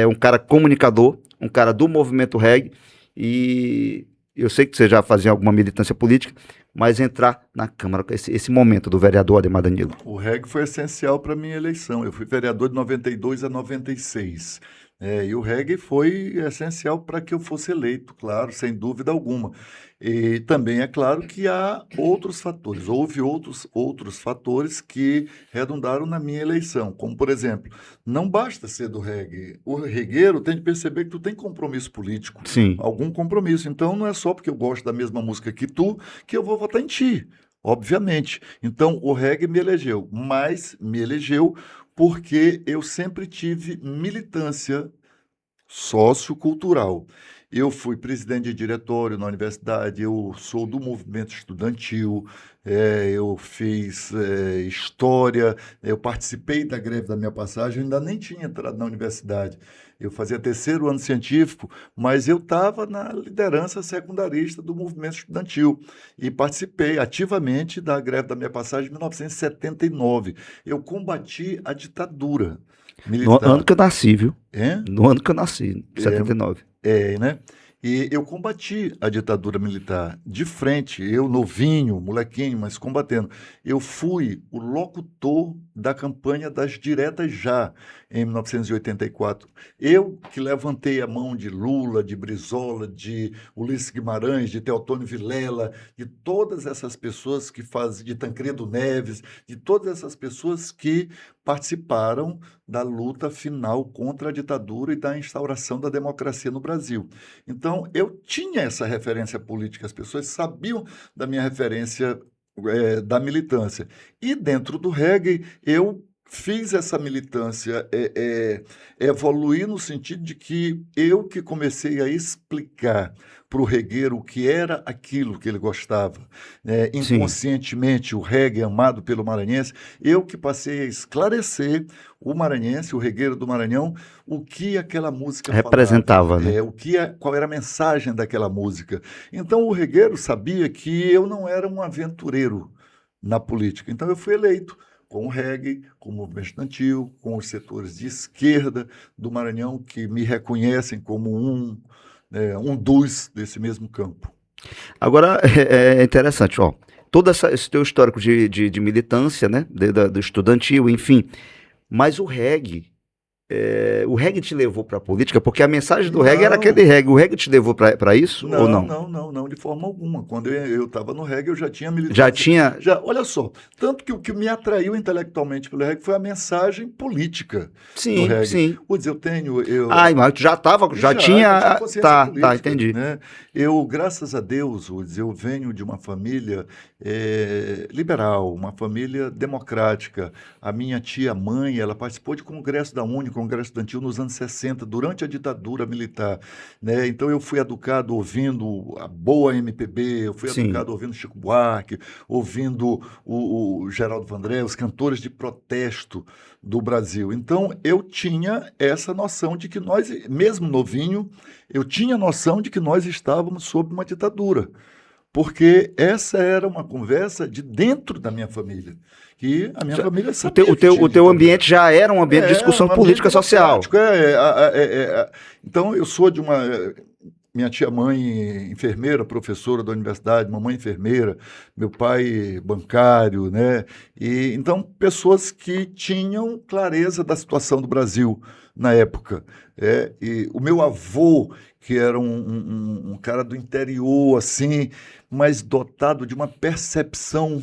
[SPEAKER 1] um cara comunicador, um cara do movimento reggae, e eu sei que você já fazia alguma militância política, mas entrar na Câmara, esse momento do vereador Adhemar Danilo.
[SPEAKER 3] O reggae foi essencial para a minha eleição. Eu fui vereador de 92 a 96. E o reggae foi essencial para que eu fosse eleito, claro, sem dúvida alguma. E também é claro que há outros fatores, houve outros fatores que redundaram na minha eleição, como, por exemplo, não basta ser do reggae. O regueiro tem de perceber que tu tem compromisso político,
[SPEAKER 1] Sim.
[SPEAKER 3] algum compromisso. Então, não é só porque eu gosto da mesma música que tu que eu vou votar em ti. Obviamente. Então, o reggae me elegeu, mas me elegeu porque eu sempre tive militância sociocultural. Eu fui presidente de diretório na universidade, eu sou do movimento estudantil, eu fiz história, eu participei da greve da minha passagem, eu ainda nem tinha entrado na universidade. Eu fazia 3º ano científico, mas eu estava na liderança secundarista do movimento estudantil e participei ativamente da greve da minha passagem em 1979. Eu combati a ditadura militar.
[SPEAKER 1] No ano que eu nasci, viu?
[SPEAKER 3] É?
[SPEAKER 1] No ano que eu nasci, 79.
[SPEAKER 3] Né? E eu combati a ditadura militar de frente, eu novinho, molequinho, mas combatendo. Eu fui o locutor da campanha das Diretas Já, em 1984. Eu que levantei a mão de Lula, de Brizola, de Ulisses Guimarães, de Teotônio Vilela, de todas essas pessoas que fazem, de Tancredo Neves, de todas essas pessoas que participaram da luta final contra a ditadura e da instauração da democracia no Brasil. Então, eu tinha essa referência política, as pessoas sabiam da minha referência da militância. E dentro do reggae, eu fiz essa militância evoluir no sentido de que eu que comecei a explicar para o regueiro o que era aquilo que ele gostava. Inconscientemente, o reggae amado pelo maranhense, eu que passei a esclarecer o maranhense, o regueiro do Maranhão, o que aquela música
[SPEAKER 1] representava,
[SPEAKER 3] falava,
[SPEAKER 1] né?
[SPEAKER 3] Qual era a mensagem daquela música. Então, o regueiro sabia que eu não era um aventureiro na política. Então, eu fui eleito com o reggae, com o movimento estudantil, com os setores de esquerda do Maranhão, que me reconhecem como um dos desse mesmo campo.
[SPEAKER 1] Agora, é interessante, ó, todo esse teu histórico de militância, né, do estudantil, enfim, mas o reggae te levou para a política, porque a mensagem do reggae era aquele reggae. O reggae te levou para isso ou não?
[SPEAKER 3] Não, de forma alguma. Quando eu estava no reggae, eu já tinha militância.
[SPEAKER 1] Já tinha?
[SPEAKER 3] Olha só, tanto que o que me atraiu intelectualmente pelo reggae foi a mensagem política do reggae.
[SPEAKER 1] Sim.
[SPEAKER 3] Mas
[SPEAKER 1] mas tu já tinha consciência política, tá, entendi.
[SPEAKER 3] Né? Graças a Deus, eu venho de uma família liberal, uma família democrática. A minha tia-mãe, ela participou de congresso da UNE, congresso estudantil nos anos 60, durante a ditadura militar, né? Então eu fui educado ouvindo a boa MPB, eu fui educado ouvindo Chico Buarque, ouvindo o Geraldo Vandré, os cantores de protesto do Brasil. Então eu tinha essa noção de que nós, mesmo novinho, eu tinha noção de que nós estávamos sob uma ditadura. Porque essa era uma conversa de dentro da minha família. Que a minha família sabia.
[SPEAKER 1] O teu ambiente já era um ambiente de discussão política social.
[SPEAKER 3] Então, eu sou de uma... Minha tia-mãe, enfermeira, professora da universidade, mamãe enfermeira, meu pai bancário, né? Então, pessoas que tinham clareza da situação do Brasil na época. E o meu avô, que era um cara do interior, assim, mas dotado de uma percepção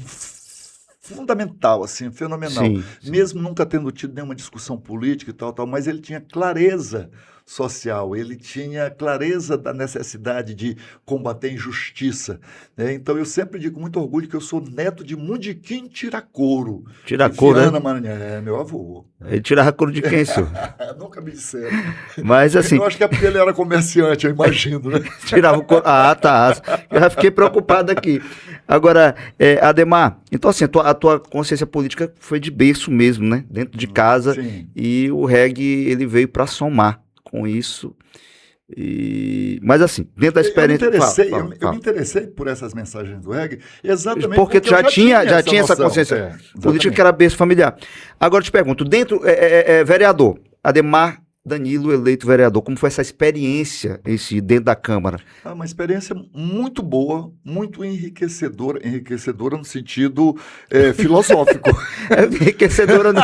[SPEAKER 3] fundamental, assim, fenomenal.
[SPEAKER 1] Sim.
[SPEAKER 3] Mesmo nunca tendo tido nenhuma discussão política e tal, mas ele tinha clareza social, ele tinha clareza da necessidade de combater a injustiça. Né? Então, eu sempre digo com muito orgulho que eu sou neto de Mundiquim Tiracoro.
[SPEAKER 1] Tiracoro, né?
[SPEAKER 3] Maranhão, meu avô.
[SPEAKER 1] Ele tirava couro de quem, senhor?
[SPEAKER 3] Nunca me disseram.
[SPEAKER 1] Mas assim...
[SPEAKER 3] Eu acho que é porque ele era comerciante, eu imagino, né?
[SPEAKER 1] Tirava o couro... tá. Eu já fiquei preocupado aqui. Agora, Adhemar, então assim, a tua consciência política foi de berço mesmo, né? Dentro de casa.
[SPEAKER 3] Sim.
[SPEAKER 1] E o reggae, ele veio para somar com isso. Mas assim, dentro da experiência...
[SPEAKER 3] Eu me interessei por essas mensagens do reggae exatamente
[SPEAKER 1] porque tu já tinha essa
[SPEAKER 3] noção.
[SPEAKER 1] consciência política que era berço familiar. Agora eu te pergunto, vereador, Adhemar Danilo eleito vereador, como foi essa experiência em si, dentro da Câmara?
[SPEAKER 3] Uma experiência muito boa, muito enriquecedora no sentido filosófico.
[SPEAKER 1] Enriquecedora não.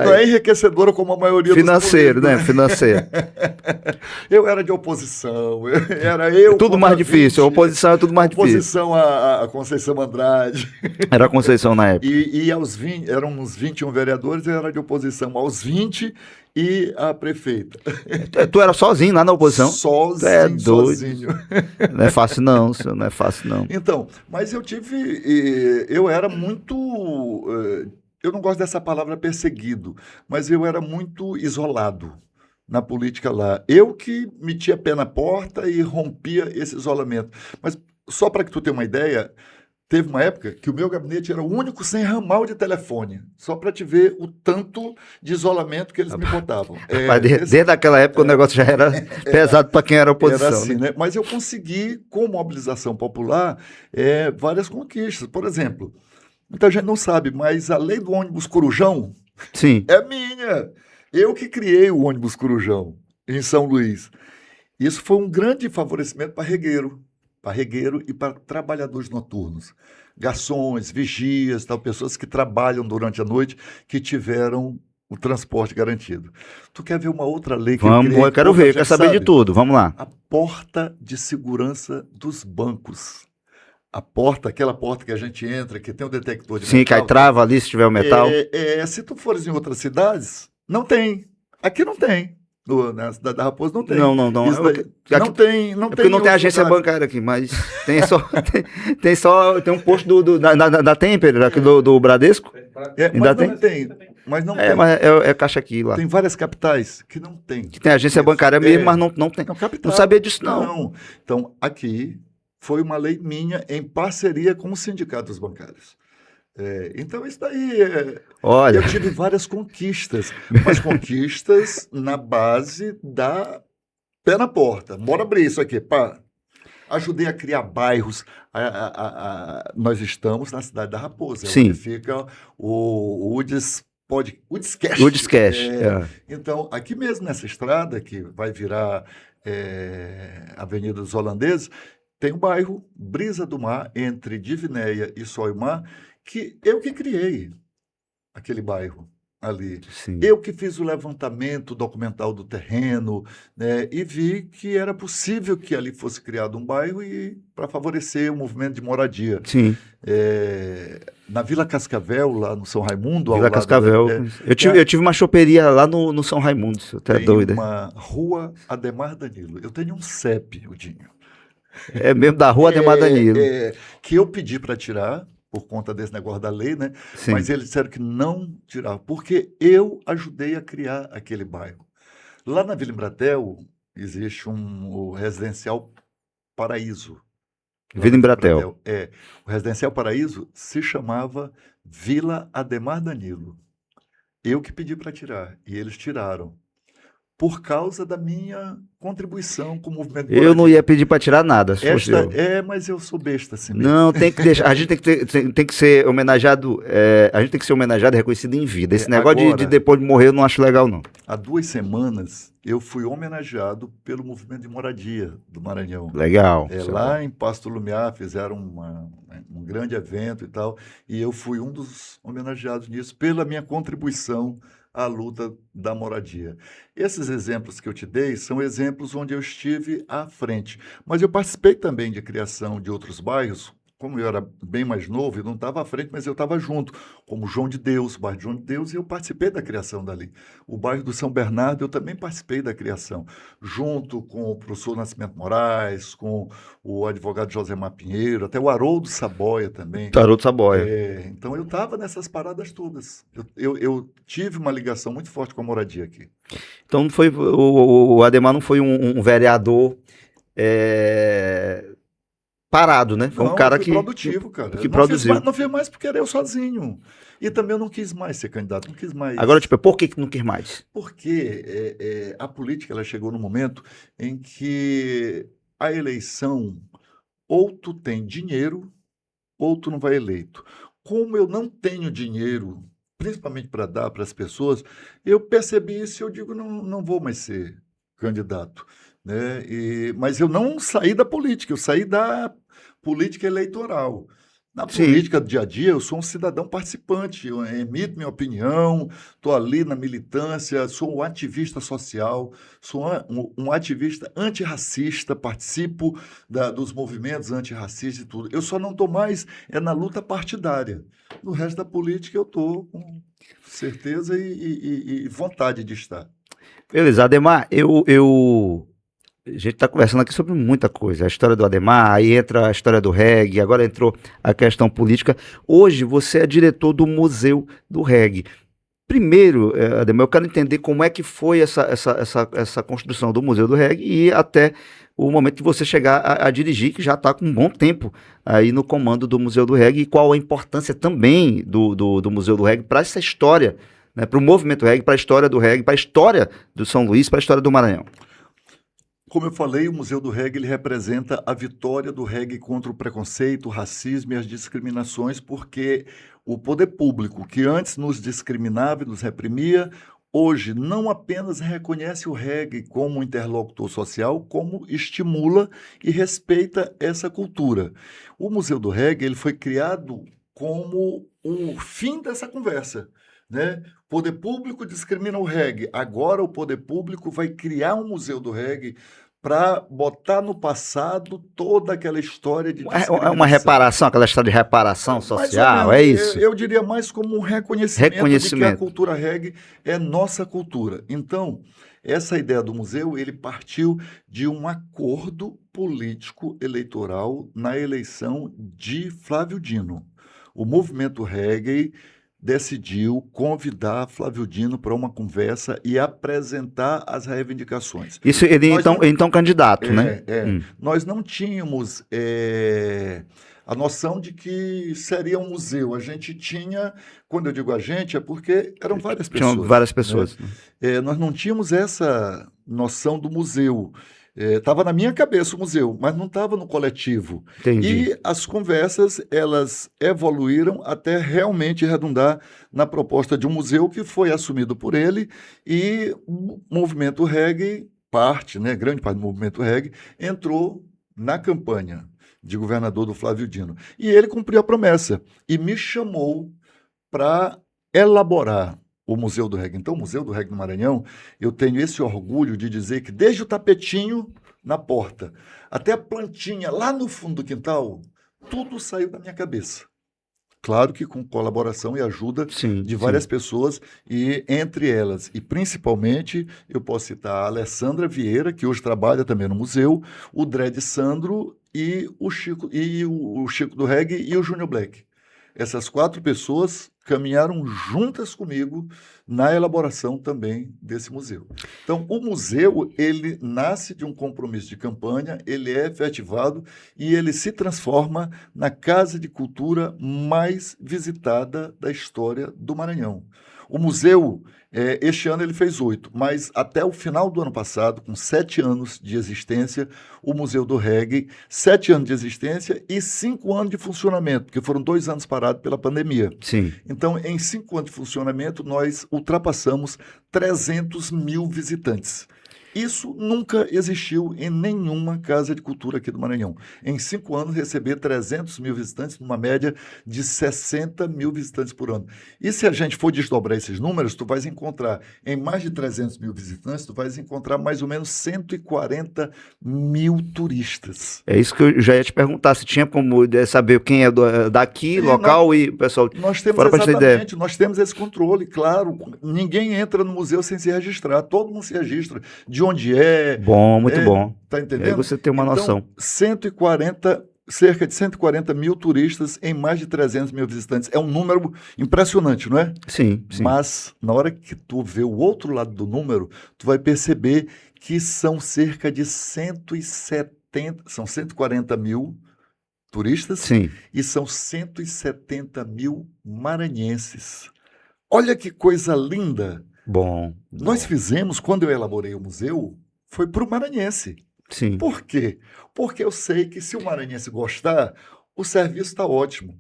[SPEAKER 3] Não é enriquecedora como a maioria
[SPEAKER 1] financeiro, né? Financeiro.
[SPEAKER 3] Eu era de oposição,
[SPEAKER 1] tudo mais difícil, a oposição é tudo mais difícil.
[SPEAKER 3] Oposição a Conceição Andrade.
[SPEAKER 1] Era a Conceição na época.
[SPEAKER 3] E aos 20, éramos 21 vereadores, eu era de oposição aos 20 e a prefeita.
[SPEAKER 1] Tu era sozinho lá na oposição?
[SPEAKER 3] Sozinho.
[SPEAKER 1] Não é fácil não, senhor, não é fácil não.
[SPEAKER 3] Então, mas eu era muito, eu não gosto dessa palavra perseguido, mas eu era muito isolado na política lá. Eu que metia pé na porta e rompia esse isolamento. Mas só para que tu tenha uma ideia, teve uma época que o meu gabinete era o único sem ramal de telefone, só para te ver o tanto de isolamento que eles me botavam.
[SPEAKER 1] Mas desde aquela época o negócio já era pesado para quem era oposição.
[SPEAKER 3] Era assim, né? Mas eu consegui, com mobilização popular, várias conquistas. Por exemplo, muita gente não sabe, mas a lei do ônibus Corujão
[SPEAKER 1] Sim.
[SPEAKER 3] é minha. Eu que criei o ônibus Corujão em São Luís. Isso foi um grande favorecimento para regueiro e para trabalhadores noturnos, garçons, vigias, pessoas que trabalham durante a noite, que tiveram o transporte garantido. Tu quer ver uma outra lei que
[SPEAKER 1] eu quero ver, eu quero saber de tudo, vamos lá.
[SPEAKER 3] A porta de segurança dos bancos. Aquela porta que a gente entra, que tem o detector de metal.
[SPEAKER 1] Sim, que aí trava ali se tiver o metal.
[SPEAKER 3] Se tu fores em outras cidades, não tem. Aqui não tem. Na cidade da Raposa não tem.
[SPEAKER 1] Não.
[SPEAKER 3] Não tem.
[SPEAKER 1] Porque não tem agência bancária aqui, mas tem um posto da Temper, aqui do Bradesco.
[SPEAKER 3] Mas não
[SPEAKER 1] tem. Mas é caixa aqui lá.
[SPEAKER 3] Tem várias capitais que não tem.
[SPEAKER 1] Que tem agência bancária mesmo, mas não tem. Não sabia disso, não.
[SPEAKER 3] Então, aqui foi uma lei minha em parceria com os sindicatos bancários. Então, isso daí
[SPEAKER 1] Olha.
[SPEAKER 3] Eu tive várias conquistas, mas conquistas na base da pé na porta. Bora abrir isso aqui, pá. Ajudei a criar bairros. Nós estamos na cidade da Raposa,
[SPEAKER 1] Sim.
[SPEAKER 3] onde fica o Udiscast.
[SPEAKER 1] Udiscast.
[SPEAKER 3] Então, aqui mesmo nessa estrada, que vai virar Avenida dos Holandeses, tem um bairro, Brisa do Mar, entre Divinéia e Soimar, que eu que criei aquele bairro ali.
[SPEAKER 1] Sim.
[SPEAKER 3] Eu que fiz o levantamento documental do terreno, né, e vi que era possível que ali fosse criado um bairro para favorecer o movimento de moradia.
[SPEAKER 1] Sim.
[SPEAKER 3] Na Vila Cascavel, lá no São Raimundo.
[SPEAKER 1] Vila Cascavel. Eu tive uma choperia lá no São Raimundo, você tá doido.
[SPEAKER 3] Tem uma rua Adhemar Danilo. Eu tenho um CEP, Udinho.
[SPEAKER 1] É mesmo da rua Adhemar Danilo.
[SPEAKER 3] Que eu pedi para tirar, por conta desse negócio da lei, né?
[SPEAKER 1] Sim.
[SPEAKER 3] Mas eles disseram que não tiravam, porque eu ajudei a criar aquele bairro. Lá na Vila Embratel existe o Residencial Paraíso.
[SPEAKER 1] Vila Embratel.
[SPEAKER 3] O Residencial Paraíso se chamava Vila Adhemar Danilo. Eu que pedi para tirar, e eles tiraram. Por causa da minha contribuição com o movimento político.
[SPEAKER 1] Eu não ia pedir para tirar nada, se fosse eu.
[SPEAKER 3] Mas eu sou besta assim mesmo.
[SPEAKER 1] Não, tem que deixar. A gente tem que ser homenageado. A gente tem que ser homenageado e reconhecido em vida. Esse negócio
[SPEAKER 3] agora,
[SPEAKER 1] de depois de morrer eu não acho legal, não.
[SPEAKER 3] Há 2 semanas eu fui homenageado pelo movimento de moradia do Maranhão.
[SPEAKER 1] Legal.
[SPEAKER 3] Lá em Pasto Lumiar fizeram um grande evento e tal, e eu fui um dos homenageados nisso pela minha contribuição à luta da moradia. Esses exemplos que eu te dei são exemplos onde eu estive à frente, mas eu participei também de criação de outros bairros. Como eu era bem mais novo, eu não estava à frente, mas eu estava junto, como João de Deus, o bairro de João de Deus, e eu participei da criação dali. O bairro do São Bernardo, eu também participei da criação, junto com o professor Nascimento Moraes, com o advogado Josemar Pinheiro, até o Haroldo Saboia também.
[SPEAKER 1] Haroldo Saboia.
[SPEAKER 3] Então eu estava nessas paradas todas. Eu tive uma ligação muito forte com a moradia aqui.
[SPEAKER 1] Então não foi, o Adhemar não foi um vereador parado, né? Foi um
[SPEAKER 3] Não,
[SPEAKER 1] cara
[SPEAKER 3] eu fui produtivo, cara.
[SPEAKER 1] que
[SPEAKER 3] Não
[SPEAKER 1] produziu.
[SPEAKER 3] não fiz mais porque era eu sozinho. E também eu não quis mais ser candidato, não quis mais.
[SPEAKER 1] Agora, tipo, por que não quis mais?
[SPEAKER 3] Porque a política ela chegou no momento em que a eleição, ou tu tem dinheiro, ou tu não vai eleito. Como eu não tenho dinheiro, principalmente para dar para as pessoas, eu percebi isso e eu digo, não, não vou mais ser candidato, né? Mas eu não saí da política, eu saí da política eleitoral. Na
[SPEAKER 1] Sim.
[SPEAKER 3] política do dia a dia, eu sou um cidadão participante, eu emito minha opinião, estou ali na militância, sou um ativista social, sou um ativista antirracista, participo dos movimentos antirracistas e tudo. Eu só não estou mais na luta partidária. No resto da política eu estou com certeza e vontade de estar.
[SPEAKER 1] Beleza, Ademar, a gente está conversando aqui sobre muita coisa. A história do Ademar, aí entra a história do reggae, agora entrou a questão política. Hoje você é diretor do Museu do Reggae. Primeiro, Ademar, eu quero entender como é que foi essa construção do Museu do Reggae e até o momento de você chegar a dirigir, que já está com um bom tempo aí no comando do Museu do Reggae, e qual a importância também do Museu do Reggae para essa história, né, para o movimento reggae, para a história do reggae, para a história do São Luís, para a história do Maranhão.
[SPEAKER 3] Como eu falei, o Museu do Reggae ele representa a vitória do reggae contra o preconceito, o racismo e as discriminações, porque o poder público, que antes nos discriminava e nos reprimia, hoje não apenas reconhece o reggae como interlocutor social, como estimula e respeita essa cultura. O Museu do Reggae ele foi criado como o fim dessa conversa, né? O poder público discrimina o reggae. Agora o poder público vai criar um museu do reggae para botar no passado toda aquela história de
[SPEAKER 1] É uma
[SPEAKER 3] discriminação.
[SPEAKER 1] reparação, aquela história de reparação
[SPEAKER 3] Mais ou
[SPEAKER 1] social,
[SPEAKER 3] menos,
[SPEAKER 1] é isso?
[SPEAKER 3] eu diria mais como um reconhecimento de que a
[SPEAKER 1] Reconhecimento.
[SPEAKER 3] cultura reggae é nossa cultura. Então, essa ideia do museu, ele partiu de um acordo político eleitoral na eleição de Flávio Dino. O movimento reggae decidiu convidar Flávio Dino para uma conversa e apresentar as reivindicações.
[SPEAKER 1] Isso, ele
[SPEAKER 3] Nós não-
[SPEAKER 1] então candidato, né?
[SPEAKER 3] Nós não tínhamos a noção de que seria um museu. A gente tinha, quando eu digo a gente, é porque eram várias pessoas.
[SPEAKER 1] Tinham várias
[SPEAKER 3] né?
[SPEAKER 1] pessoas.
[SPEAKER 3] Nós não tínhamos essa noção do museu. Estava na minha cabeça o museu, mas não estava no coletivo.
[SPEAKER 1] Entendi.
[SPEAKER 3] E as conversas, elas evoluíram até realmente redundar na proposta de um museu que foi assumido por ele e o movimento reggae, grande parte do movimento reggae, entrou na campanha de governador do Flávio Dino. E ele cumpriu a promessa e me chamou para elaborar o Museu do Reggae. Então, o Museu do Reggae no Maranhão, eu tenho esse orgulho de dizer que desde o tapetinho na porta até a plantinha lá no fundo do quintal, tudo saiu da minha cabeça. Claro que com colaboração e ajuda
[SPEAKER 1] Sim,
[SPEAKER 3] de várias pessoas, e entre elas, e principalmente, eu posso citar a Alessandra Vieira, que hoje trabalha também no museu, o Dredd Sandro e o Chico do Reggae e o Júnior Black. Essas 4 pessoas caminharam juntas comigo na elaboração também desse museu. Então, o museu, ele nasce de um compromisso de campanha, ele é efetivado e ele se transforma na casa de cultura mais visitada da história do Maranhão. O museu, este ano ele fez 8, mas até o final do ano passado, com 7 anos de existência, o Museu do Reggae, 7 anos de existência e 5 anos de funcionamento, porque foram 2 anos parados pela pandemia.
[SPEAKER 1] Sim.
[SPEAKER 3] Então, em 5 anos de funcionamento, nós ultrapassamos 300 mil visitantes. Isso nunca existiu em nenhuma casa de cultura aqui do Maranhão. Em 5 anos, receber 300 mil visitantes, numa média de 60 mil visitantes por ano. E se a gente for desdobrar esses números, tu vais encontrar, em mais de 300 mil visitantes, tu vais encontrar mais ou menos 140 mil turistas.
[SPEAKER 1] É isso que eu já ia te perguntar, se tinha como saber quem é daqui,
[SPEAKER 3] Sim,
[SPEAKER 1] local e o pessoal
[SPEAKER 3] Nós temos
[SPEAKER 1] fora pra te ter ideia.
[SPEAKER 3] exatamente, nós temos esse controle, claro. Ninguém entra no museu sem se registrar, todo mundo se registra. De onde é.
[SPEAKER 1] Bom, muito bom.
[SPEAKER 3] Tá
[SPEAKER 1] Aí
[SPEAKER 3] entendendo?
[SPEAKER 1] você tem uma
[SPEAKER 3] Então,
[SPEAKER 1] noção.
[SPEAKER 3] cerca de 140 mil turistas em mais de 300 mil visitantes. É um número impressionante, não é?
[SPEAKER 1] Sim, sim.
[SPEAKER 3] Mas, na hora que tu vê o outro lado do número, tu vai perceber que são cerca de 140 mil turistas
[SPEAKER 1] Sim.
[SPEAKER 3] e são 170 mil maranhenses. Olha que coisa linda!
[SPEAKER 1] Bom.
[SPEAKER 3] Nós fizemos, quando eu elaborei o museu, foi para o maranhense.
[SPEAKER 1] Sim.
[SPEAKER 3] Por quê? Porque eu sei que se o maranhense gostar, o serviço está ótimo.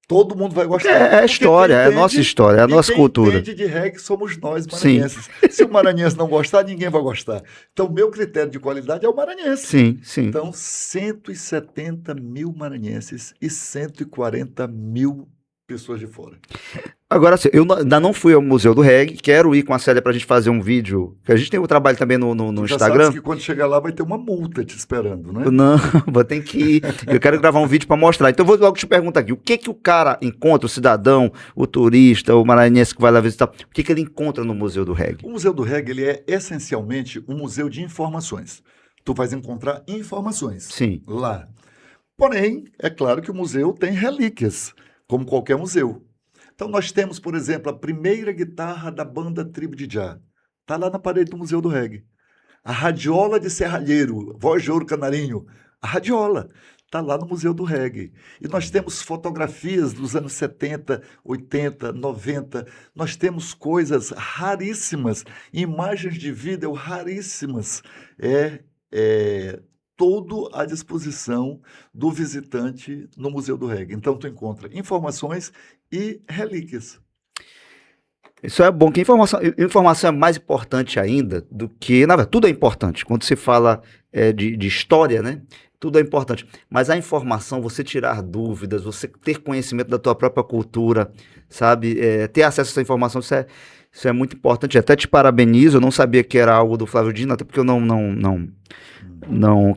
[SPEAKER 3] Todo mundo vai gostar.
[SPEAKER 1] É
[SPEAKER 3] Porque
[SPEAKER 1] história,
[SPEAKER 3] quem
[SPEAKER 1] é a nossa história, é a
[SPEAKER 3] e
[SPEAKER 1] nossa
[SPEAKER 3] quem
[SPEAKER 1] cultura.
[SPEAKER 3] entende de reggae somos nós,
[SPEAKER 1] Sim.
[SPEAKER 3] maranhenses. Se o maranhense não gostar, ninguém vai gostar. Então, meu critério de qualidade é o maranhense.
[SPEAKER 1] Sim, sim.
[SPEAKER 3] Então, 170 mil maranhenses e 140 mil pessoas de fora.
[SPEAKER 1] Agora, assim, eu ainda não fui ao Museu do Reggae, quero ir com a Célia pra gente fazer um vídeo, que a gente tem o trabalho também no
[SPEAKER 3] Tu já
[SPEAKER 1] Instagram.
[SPEAKER 3] sabes que quando chegar lá vai ter uma multa te esperando, né?
[SPEAKER 1] Não, vou ter que ir. Eu quero gravar um vídeo para mostrar. Então, eu vou logo te perguntar aqui: o que que o cara encontra, o cidadão, o turista, o maranhense que vai lá visitar, o que que ele encontra no Museu do Reggae?
[SPEAKER 3] O Museu do Reggae ele é essencialmente um museu de informações. Tu vais encontrar informações
[SPEAKER 1] Sim,
[SPEAKER 3] lá. Porém, é claro que o museu tem relíquias, como qualquer museu. Então, nós temos, por exemplo, a primeira guitarra da banda Tribo de Jah. Está lá na parede do Museu do Reggae. A radiola de serralheiro, voz de ouro canarinho, a radiola, está lá no Museu do Reggae. E nós temos fotografias dos anos 70, 80, 90, nós temos coisas raríssimas, imagens de vídeo raríssimas, todo à disposição do visitante no Museu do Reggae. Então, tu encontra informações e relíquias.
[SPEAKER 1] isso é bom, que informação é mais importante ainda do que, na verdade, tudo é importante. Quando se fala de história, né? Tudo é importante. Mas a informação, você tirar dúvidas, você ter conhecimento da tua própria cultura, sabe? Ter acesso a essa informação, isso é muito importante. Até te parabenizo, eu não sabia que era algo do Flávio Dino, até porque eu não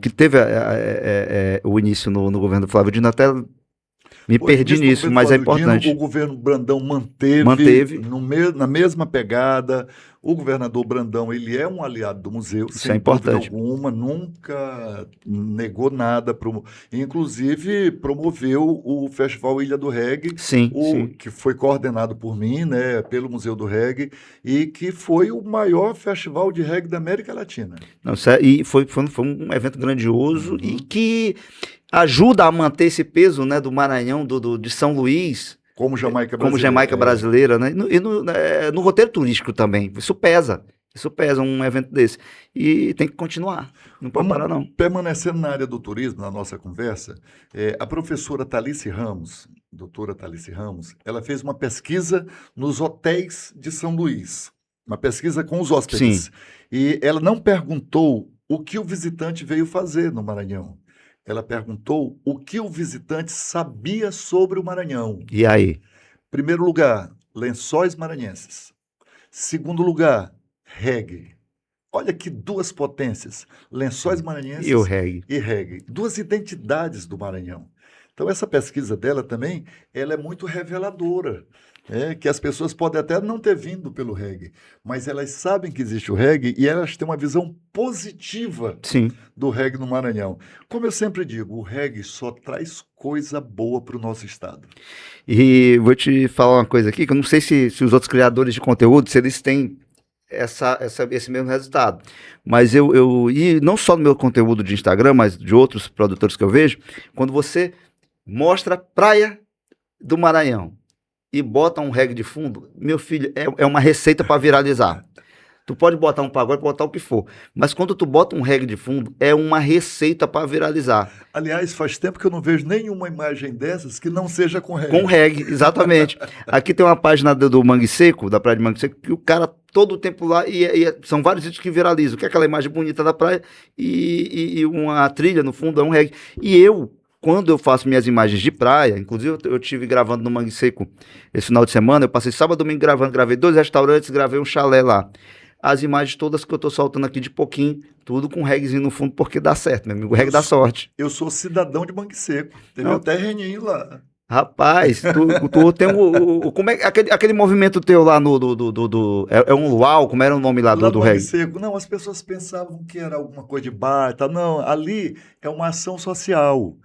[SPEAKER 1] que teve o início no governo do Flávio Dino, até me
[SPEAKER 3] O
[SPEAKER 1] perdi
[SPEAKER 3] início do
[SPEAKER 1] nisso,
[SPEAKER 3] governo
[SPEAKER 1] mas é
[SPEAKER 3] Flávio Dino,
[SPEAKER 1] importante.
[SPEAKER 3] o governo Brandão manteve.
[SPEAKER 1] Manteve.
[SPEAKER 3] Na mesma pegada. O governador Brandão, ele é um aliado do museu,
[SPEAKER 1] Isso
[SPEAKER 3] sem
[SPEAKER 1] é importante.
[SPEAKER 3] dúvida alguma, nunca negou nada. Inclusive, promoveu o Festival Ilha do Reggae,
[SPEAKER 1] Sim, sim.
[SPEAKER 3] que foi coordenado por mim, né, pelo Museu do Reggae, e que foi o maior festival de reggae da América Latina.
[SPEAKER 1] Não, e foi um evento grandioso e que ajuda a manter esse peso, né, do Maranhão, de São Luís,
[SPEAKER 3] Como Jamaica
[SPEAKER 1] como
[SPEAKER 3] brasileira.
[SPEAKER 1] Jamaica brasileira, né? E no roteiro turístico também. Isso pesa um evento desse. E tem que continuar. Não pode parar, não.
[SPEAKER 3] Permanecendo na área do turismo, na nossa conversa, a professora Talice Ramos, doutora Talice Ramos, ela fez uma pesquisa nos hotéis de São Luís. Uma pesquisa com os hóspedes.
[SPEAKER 1] Sim.
[SPEAKER 3] E ela não perguntou o que o visitante veio fazer no Maranhão. Ela perguntou o que o visitante sabia sobre o Maranhão.
[SPEAKER 1] E aí?
[SPEAKER 3] Primeiro lugar, lençóis maranhenses. Segundo lugar, reggae. Olha que duas potências, lençóis maranhenses
[SPEAKER 1] E o reggae?
[SPEAKER 3] e reggae. Duas identidades do Maranhão. Então, essa pesquisa dela também, ela é muito reveladora. Que as pessoas podem até não ter vindo pelo reggae, mas elas sabem que existe o reggae e elas têm uma visão positiva
[SPEAKER 1] Sim.
[SPEAKER 3] do reggae no Maranhão. Como eu sempre digo, o reggae só traz coisa boa para o nosso estado.
[SPEAKER 1] E vou te falar uma coisa aqui, que eu não sei se os outros criadores de conteúdo, se eles têm esse mesmo resultado. Mas e não só no meu conteúdo de Instagram, mas de outros produtores que eu vejo, quando você mostra praia do Maranhão e bota um reggae de fundo, meu filho, é uma receita para viralizar. Tu pode botar um pagode, botar o que for, mas quando tu bota um reggae de fundo, é uma receita para viralizar.
[SPEAKER 3] Aliás, faz tempo que eu não vejo nenhuma imagem dessas que não seja com reggae.
[SPEAKER 1] Com reggae, exatamente. Aqui tem uma página do Mangue Seco, da praia de Mangue Seco, que o cara todo o tempo lá, são vários vídeos que viralizam, que é aquela imagem bonita da praia e uma trilha no fundo, é um reggae. E quando eu faço minhas imagens de praia, inclusive eu estive gravando no Mangue Seco esse final de semana, eu passei sábado e domingo gravando, gravei 2 restaurantes, gravei um chalé lá. As imagens todas que eu tô soltando aqui de pouquinho, tudo com reggaezinho no fundo, porque dá certo, meu amigo, o reggae dá sorte.
[SPEAKER 3] Eu sou cidadão de Mangue Seco, tem meu terreninho lá.
[SPEAKER 1] Rapaz, tu tem como é aquele movimento teu lá é um luau, como era o nome lá do reggae?
[SPEAKER 3] Seco. Não, as pessoas pensavam que era alguma coisa de bar, tá? Não, ali é uma ação social.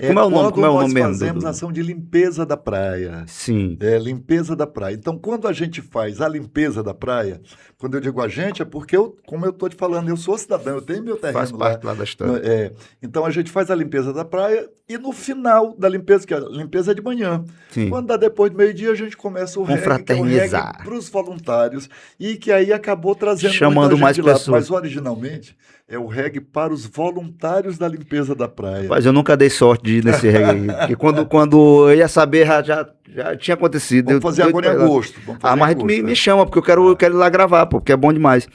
[SPEAKER 1] Como é o nome?
[SPEAKER 3] Quando
[SPEAKER 1] Como é o
[SPEAKER 3] nós
[SPEAKER 1] nome mesmo?
[SPEAKER 3] fazemos ação de limpeza da praia.
[SPEAKER 1] Sim,
[SPEAKER 3] Limpeza da praia. Então, quando a gente faz a limpeza da praia, quando eu digo a gente, é porque como eu estou te falando, eu sou cidadão, eu tenho meu
[SPEAKER 1] faz
[SPEAKER 3] terreno lá.
[SPEAKER 1] parte lá da história.
[SPEAKER 3] Então, a gente faz a limpeza da praia e no final da limpeza, que a limpeza é de manhã,
[SPEAKER 1] Sim,
[SPEAKER 3] quando dá depois do meio-dia, a gente começa o reggae, que é o reggae
[SPEAKER 1] confraternizar.
[SPEAKER 3] para os voluntários, e que aí acabou trazendo
[SPEAKER 1] Chamando
[SPEAKER 3] muita gente
[SPEAKER 1] mais
[SPEAKER 3] de lá.
[SPEAKER 1] pessoas.
[SPEAKER 3] Mas, originalmente, é o reggae para os voluntários da limpeza da praia.
[SPEAKER 1] Rapaz, eu nunca dei sorte de ir nesse reggae aí. Porque quando eu ia saber, já tinha acontecido.
[SPEAKER 3] Vamos fazer
[SPEAKER 1] doido
[SPEAKER 3] agora em
[SPEAKER 1] pra ir lá.
[SPEAKER 3] agosto. Vamos fazer em
[SPEAKER 1] Mas
[SPEAKER 3] agosto,
[SPEAKER 1] me chama, porque eu quero ir lá gravar, pô, porque é bom demais.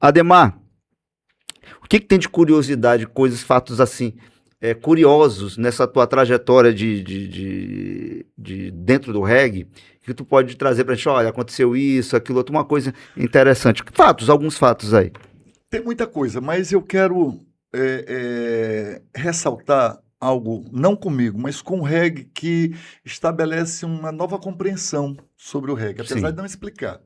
[SPEAKER 1] Ademar, o que tem de curiosidade, coisas, fatos assim, curiosos nessa tua trajetória de dentro do reggae, que tu pode trazer pra gente? Olha, aconteceu isso, aquilo, outro, uma coisa interessante. Fatos, alguns fatos aí.
[SPEAKER 3] Tem muita coisa, mas eu quero ressaltar algo, não comigo, mas com o reggae, que estabelece uma nova compreensão sobre o reggae, apesar
[SPEAKER 1] Sim.
[SPEAKER 3] de não explicar.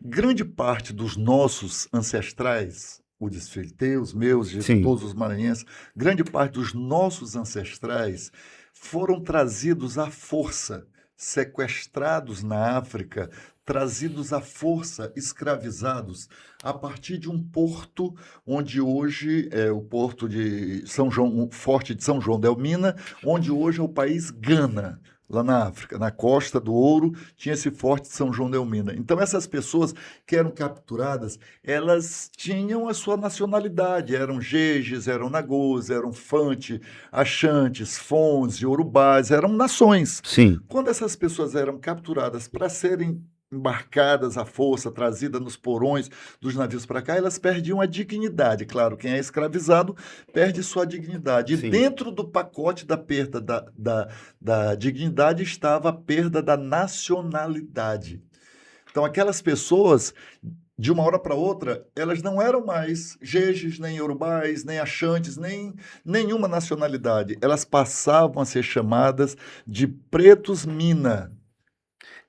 [SPEAKER 3] Grande parte dos nossos ancestrais, o desfile teus, meus, de
[SPEAKER 1] Sim.
[SPEAKER 3] todos os maranhenses, grande parte dos nossos ancestrais foram trazidos à força, sequestrados na África, trazidos à força, escravizados, a partir de um porto onde hoje é o porto de São João, o Forte de São João del Mina, onde hoje é o país Gana, lá na África, na Costa do Ouro, tinha esse Forte de São João del Mina. Então essas pessoas que eram capturadas, elas tinham a sua nacionalidade, eram Jejes, eram Nagôs, eram Fante, Axantes, Fons, Yorubás, eram nações.
[SPEAKER 1] Sim.
[SPEAKER 3] Quando essas pessoas eram capturadas para serem embarcadas à força, trazidas nos porões dos navios para cá, elas perdiam a dignidade. Claro, quem é escravizado perde sua dignidade. E
[SPEAKER 1] Sim.
[SPEAKER 3] dentro do pacote da perda da dignidade estava a perda da nacionalidade. Então, aquelas pessoas, de uma hora para outra, elas não eram mais Jejes, nem Yorubais, nem Axantes, nem nenhuma nacionalidade. Elas passavam a ser chamadas de pretos mina.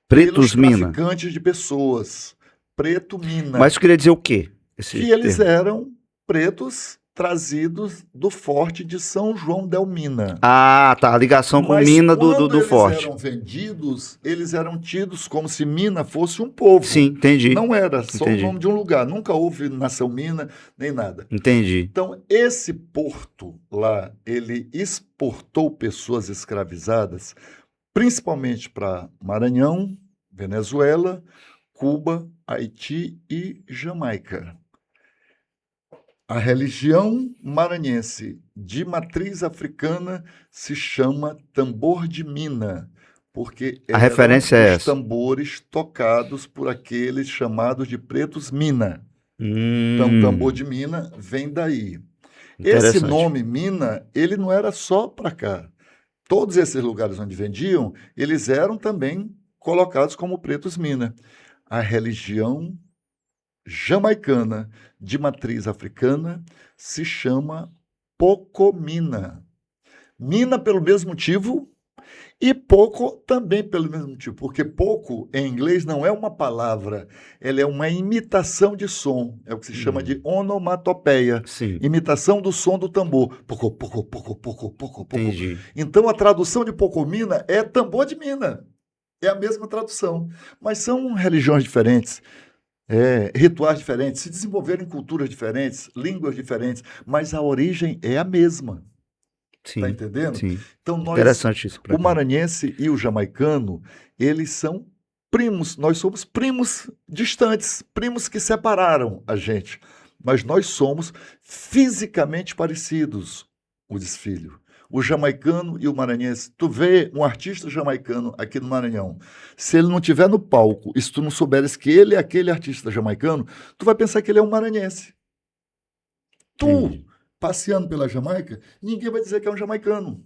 [SPEAKER 1] Pretos
[SPEAKER 3] Pelos
[SPEAKER 1] mina.
[SPEAKER 3] traficantes de pessoas. Preto mina.
[SPEAKER 1] Mas isso queria dizer o quê?
[SPEAKER 3] Que eles eram pretos trazidos do Forte de São João del Mina.
[SPEAKER 1] Ah, tá. A ligação com
[SPEAKER 3] Mas
[SPEAKER 1] mina
[SPEAKER 3] quando
[SPEAKER 1] do
[SPEAKER 3] eles
[SPEAKER 1] forte.
[SPEAKER 3] eram vendidos, eles eram tidos como se Mina fosse um povo.
[SPEAKER 1] Sim, entendi.
[SPEAKER 3] Não era só
[SPEAKER 1] Entendi.
[SPEAKER 3] o nome de um lugar. Nunca houve nação Mina, nem nada.
[SPEAKER 1] Entendi.
[SPEAKER 3] Então, esse porto lá, ele exportou pessoas escravizadas, principalmente para Maranhão, Venezuela, Cuba, Haiti e Jamaica. A religião maranhense de matriz africana se chama tambor de mina, porque
[SPEAKER 1] A referência é
[SPEAKER 3] os
[SPEAKER 1] essa.
[SPEAKER 3] tambores tocados por aqueles chamados de pretos mina. Então, tambor de mina vem daí. Esse
[SPEAKER 1] Interessante.
[SPEAKER 3] nome mina, ele não era só para cá. Todos esses lugares onde vendiam, eles eram também colocados como pretos mina. A religião jamaicana de matriz africana se chama Pocomina. Mina pelo mesmo motivo e Poco também pelo mesmo motivo, porque Poco em inglês não é uma palavra, ela é uma imitação de som, é o que se chama de onomatopeia,
[SPEAKER 1] Sim,
[SPEAKER 3] imitação do som do tambor. Poco, poco, poco, poco, poco, poco.
[SPEAKER 1] entendi.
[SPEAKER 3] Então a tradução de Pocomina é tambor de mina. É a mesma tradução, mas são religiões diferentes, rituais diferentes, se desenvolveram em culturas diferentes, línguas diferentes, mas a origem é a mesma.
[SPEAKER 1] Sim,
[SPEAKER 3] Tá entendendo?
[SPEAKER 1] sim.
[SPEAKER 3] Então
[SPEAKER 1] Interessante isso. pra
[SPEAKER 3] o
[SPEAKER 1] mim.
[SPEAKER 3] maranhense e o jamaicano, eles são primos, nós somos primos distantes, primos que separaram a gente, mas nós somos fisicamente parecidos, o desfile. O jamaicano e o maranhense. Tu vê um artista jamaicano aqui no Maranhão, se ele não estiver no palco, e se tu não souberes que ele é aquele artista jamaicano, tu vai pensar que ele é um maranhense. Tu,
[SPEAKER 1] Entendi.
[SPEAKER 3] passeando pela Jamaica, ninguém vai dizer que é um jamaicano.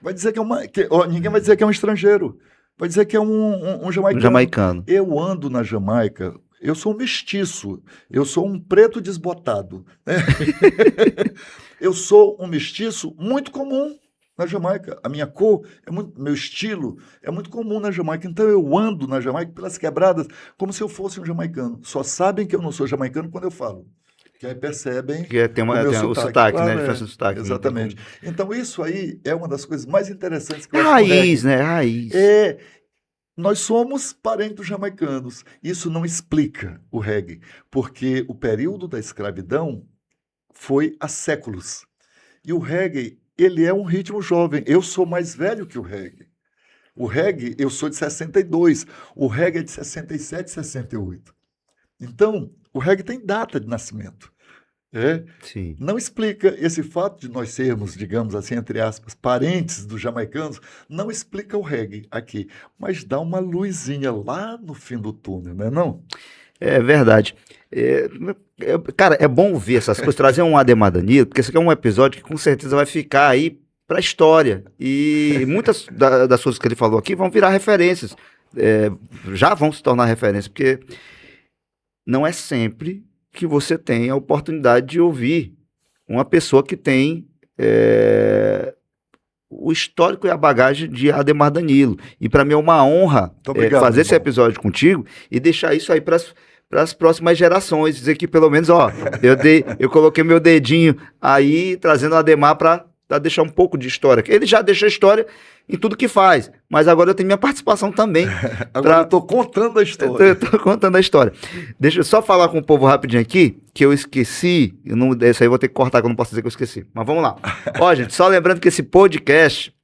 [SPEAKER 3] Vai dizer que ninguém vai dizer que é um estrangeiro. Vai dizer que é um
[SPEAKER 1] Um
[SPEAKER 3] jamaicano.
[SPEAKER 1] jamaicano.
[SPEAKER 3] Eu ando na Jamaica, eu sou um mestiço, eu sou um preto desbotado, né? Eu sou um mestiço muito comum na Jamaica. A minha cor, meu estilo é muito comum na Jamaica. Então eu ando na Jamaica pelas quebradas como se eu fosse um jamaicano. Só sabem que eu não sou jamaicano quando eu falo. Que aí percebem
[SPEAKER 1] Que tem,
[SPEAKER 3] o meu
[SPEAKER 1] tem o
[SPEAKER 3] sotaque,
[SPEAKER 1] sotaque, né? A
[SPEAKER 3] claro,
[SPEAKER 1] diferença do sotaque. Não tem
[SPEAKER 3] exatamente.
[SPEAKER 1] como.
[SPEAKER 3] Então, isso aí é uma das coisas mais interessantes que
[SPEAKER 1] É
[SPEAKER 3] eu acho no
[SPEAKER 1] raiz,
[SPEAKER 3] reggae.
[SPEAKER 1] né? Raiz.
[SPEAKER 3] É, nós somos parentes dos jamaicanos. Isso não explica o reggae, porque o período da escravidão foi há séculos. E o reggae, ele é um ritmo jovem. Eu sou mais velho que o reggae. O reggae, eu sou de 62. O reggae é de 67, 68. Então, o reggae tem data de nascimento. É,
[SPEAKER 1] Sim.
[SPEAKER 3] não explica esse fato de nós sermos, digamos assim, entre aspas, parentes dos jamaicanos, não explica o reggae aqui, mas dá uma luzinha lá no fim do túnel, né, não?
[SPEAKER 1] É verdade. Cara, é bom ver essas coisas, trazer um Ademar Danilo, porque esse aqui é um episódio que com certeza vai ficar aí pra história. E muitas das coisas que ele falou aqui vão virar referências. É, já vão se tornar referências, porque não é sempre que você tem a oportunidade de ouvir uma pessoa que tem o histórico e a bagagem de Ademar Danilo. E para mim é uma honra
[SPEAKER 3] Muito obrigado,
[SPEAKER 1] fazer esse
[SPEAKER 3] irmão.
[SPEAKER 1] episódio contigo e deixar isso aí para as próximas gerações. Dizer que pelo menos, ó, eu coloquei meu dedinho aí trazendo o Ademar para deixar um pouco de história. Ele já deixa história em tudo que faz, mas agora eu tenho minha participação também.
[SPEAKER 3] Agora eu estou contando a história.
[SPEAKER 1] Eu tô contando a história. Deixa eu só falar com o povo rapidinho aqui, que eu esqueci. Esse aí eu vou ter que cortar, que eu não posso dizer que eu esqueci. Mas vamos lá. Ó, gente, só lembrando que esse podcast,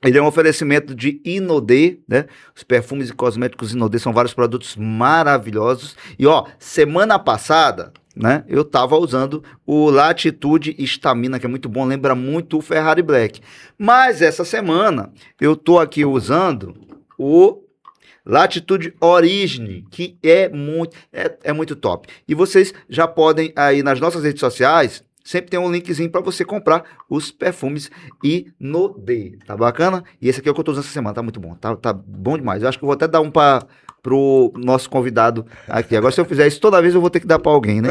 [SPEAKER 1] ele é um oferecimento de Inodê, né? Os perfumes e cosméticos Inodê são vários produtos maravilhosos. E, ó, semana passada, né, eu tava usando o Latitude Estamina, que é muito bom, lembra muito o Ferrari Black. Mas essa semana, eu tô aqui usando o Latitude Origine, que é muito top. E vocês já podem aí nas nossas redes sociais, sempre tem um linkzinho para você comprar os perfumes Inodê, tá bacana? E esse aqui é o que eu tô usando essa semana, tá muito bom, tá bom demais. Eu acho que eu vou até dar um pro nosso convidado aqui. Agora, se eu fizer isso toda vez, eu vou ter que dar para alguém, né?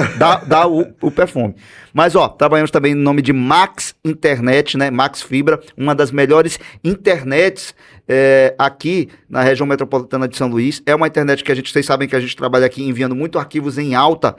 [SPEAKER 1] Dar o perfume. Mas, ó, trabalhamos também no nome de Max Internet, né? Max Fibra, uma das melhores internets aqui na região metropolitana de São Luís. É uma internet que vocês sabem que a gente trabalha aqui enviando muito arquivos em alta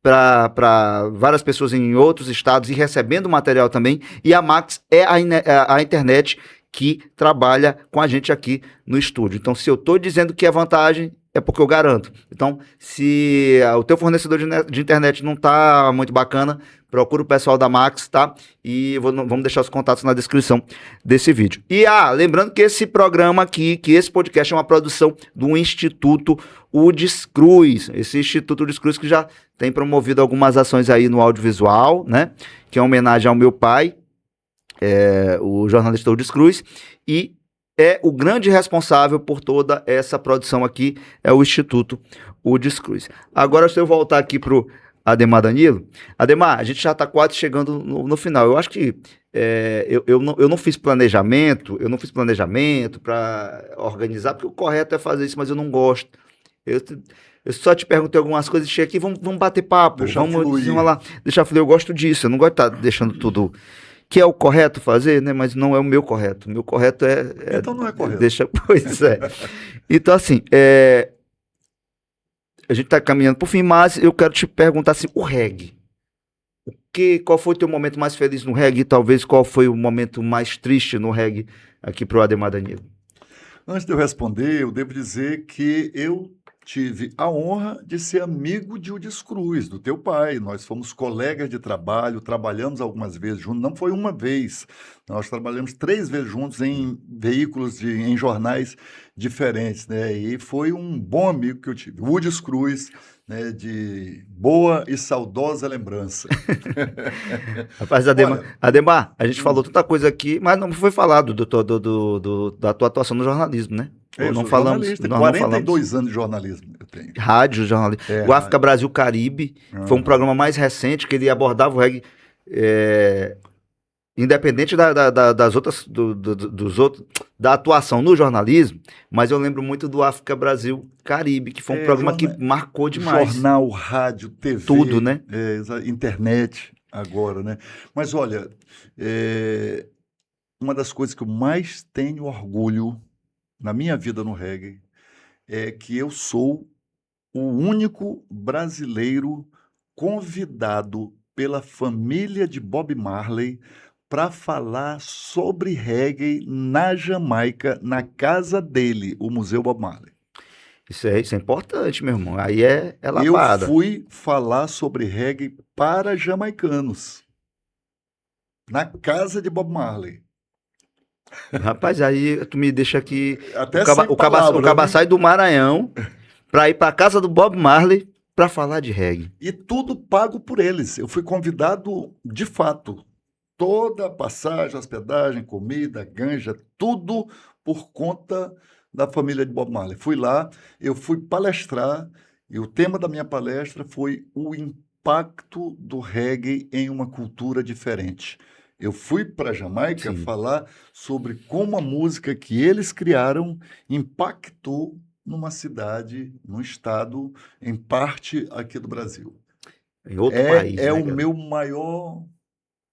[SPEAKER 1] para várias pessoas em outros estados e recebendo material também. E a Max é a internet que trabalha com a gente aqui no estúdio. Então, se eu estou dizendo que é vantagem, é porque eu garanto. Então, se o teu fornecedor de internet não está muito bacana, procura o pessoal da Max, tá? E vamos deixar os contatos na descrição desse vídeo. E, lembrando que esse programa aqui, que esse podcast é uma produção do Instituto UDES Cruz. Esse Instituto UDES Cruz que já tem promovido algumas ações aí no audiovisual, né? Que é uma homenagem ao meu pai, o jornalista UDES Cruz, e o grande responsável por toda essa produção aqui é o Instituto UDES Cruz. Agora, se eu voltar aqui pro Ademar Danilo, Ademar, a gente já está quase chegando no final. Eu acho que eu não fiz planejamento, para organizar, porque o correto é fazer isso, mas eu não gosto. Eu só te perguntei algumas coisas, cheguei aqui, vamos bater papo,
[SPEAKER 3] Deixar fluir.
[SPEAKER 1] desenrolar, deixar fluir. Eu gosto disso, eu não gosto de estar deixando tudo que é o correto fazer, né? Mas não é o meu correto. O meu correto
[SPEAKER 3] Então não é correto.
[SPEAKER 1] Pois é. Então, assim, a gente está caminhando para o fim, mas eu quero te perguntar assim, o reggae. Qual foi o teu momento mais feliz no reggae? Talvez qual foi o momento mais triste no reggae aqui pro Ademar Danilo?
[SPEAKER 3] Antes de eu responder, eu devo dizer que eu tive a honra de ser amigo de UDES Cruz, do teu pai. Nós fomos colegas de trabalho, trabalhamos algumas vezes juntos, não foi uma vez. Nós trabalhamos 3 vezes juntos em veículos, em jornais diferentes, né? E foi um bom amigo que eu tive. UDES Cruz, né, de boa e saudosa lembrança.
[SPEAKER 1] Rapaz, Ademar, a gente falou tanta coisa aqui, mas não foi falado da tua atuação no jornalismo, né?
[SPEAKER 3] Eu
[SPEAKER 1] não
[SPEAKER 3] sou
[SPEAKER 1] falamos,
[SPEAKER 3] jornalista,
[SPEAKER 1] nós
[SPEAKER 3] 42 anos de jornalismo eu tenho.
[SPEAKER 1] Rádio, jornalismo. O África Brasil Caribe foi um programa mais recente que ele abordava o reggae independente das outras, dos outros, da atuação no jornalismo, mas eu lembro muito do África Brasil Caribe, que foi um programa que marcou demais.
[SPEAKER 3] Jornal, rádio, TV.
[SPEAKER 1] Tudo, né?
[SPEAKER 3] Internet agora, né? Mas olha, uma das coisas que eu mais tenho orgulho na minha vida no reggae é que eu sou o único brasileiro convidado pela família de Bob Marley para falar sobre reggae na Jamaica, na casa dele, o Museu Bob Marley.
[SPEAKER 1] Isso é importante, meu irmão. Aí é
[SPEAKER 3] Eu
[SPEAKER 1] lapada.
[SPEAKER 3] fui falar sobre reggae para jamaicanos, na casa de Bob Marley.
[SPEAKER 1] Rapaz, aí tu me deixa aqui.
[SPEAKER 3] Até
[SPEAKER 1] O caba,
[SPEAKER 3] sem
[SPEAKER 1] o caba-
[SPEAKER 3] palavras,
[SPEAKER 1] o caba
[SPEAKER 3] né?
[SPEAKER 1] sai do Maranhão pra ir pra casa do Bob Marley pra falar de reggae.
[SPEAKER 3] E tudo pago por eles. Eu fui convidado de fato. Toda a passagem, hospedagem, comida, ganja, tudo por conta da família de Bob Marley. Fui lá, eu fui palestrar e o tema da minha palestra foi o impacto do reggae em uma cultura diferente. Eu fui para a Jamaica
[SPEAKER 1] Sim.
[SPEAKER 3] falar sobre como a música que eles criaram impactou numa cidade, num estado, em parte aqui do Brasil.
[SPEAKER 1] Em outro país,
[SPEAKER 3] É
[SPEAKER 1] né,
[SPEAKER 3] o
[SPEAKER 1] cara?
[SPEAKER 3] meu maior
[SPEAKER 1] E,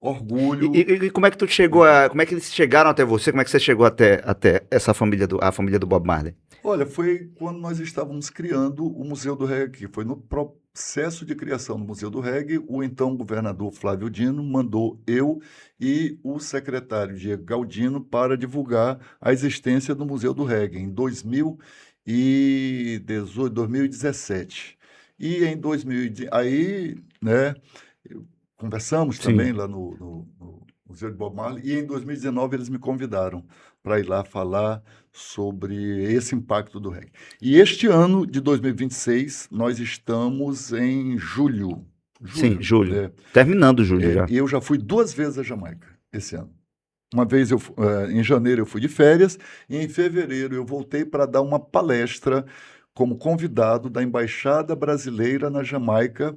[SPEAKER 3] orgulho.
[SPEAKER 1] e como é que tu chegou a. Como é que eles chegaram até você? Como é que você chegou até essa família a família do Bob Marley?
[SPEAKER 3] Olha, foi quando nós estávamos criando o Museu do Reggae. Foi no processo de criação do Museu do Reggae, o então governador Flávio Dino mandou eu e o secretário Diego Galdino para divulgar a existência do Museu do Reggae em 2018, 2017. E em 2000, aí, né, conversamos
[SPEAKER 1] Sim.
[SPEAKER 3] também lá no Museu de Bob Marley, e em 2019 eles me convidaram para ir lá falar sobre esse impacto do reggae. E este ano de 2026, nós estamos em julho.
[SPEAKER 1] Sim, julho.
[SPEAKER 3] né?
[SPEAKER 1] Terminando julho já.
[SPEAKER 3] E eu já fui 2 vezes à Jamaica esse ano. Uma vez em janeiro eu fui de férias, e em fevereiro eu voltei para dar uma palestra como convidado da Embaixada Brasileira na Jamaica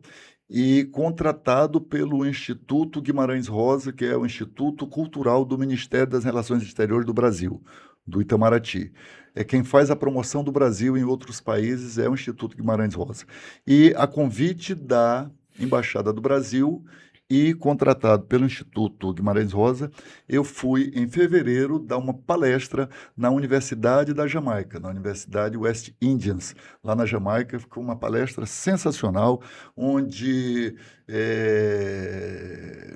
[SPEAKER 3] e contratado pelo Instituto Guimarães Rosa, que é o Instituto Cultural do Ministério das Relações Exteriores do Brasil, do Itamaraty. É quem faz a promoção do Brasil em outros países, é o Instituto Guimarães Rosa. E a convite da Embaixada do Brasil e contratado pelo Instituto Guimarães Rosa, eu fui em fevereiro dar uma palestra na Universidade da Jamaica, na Universidade West Indians, lá na Jamaica. Ficou uma palestra sensacional, onde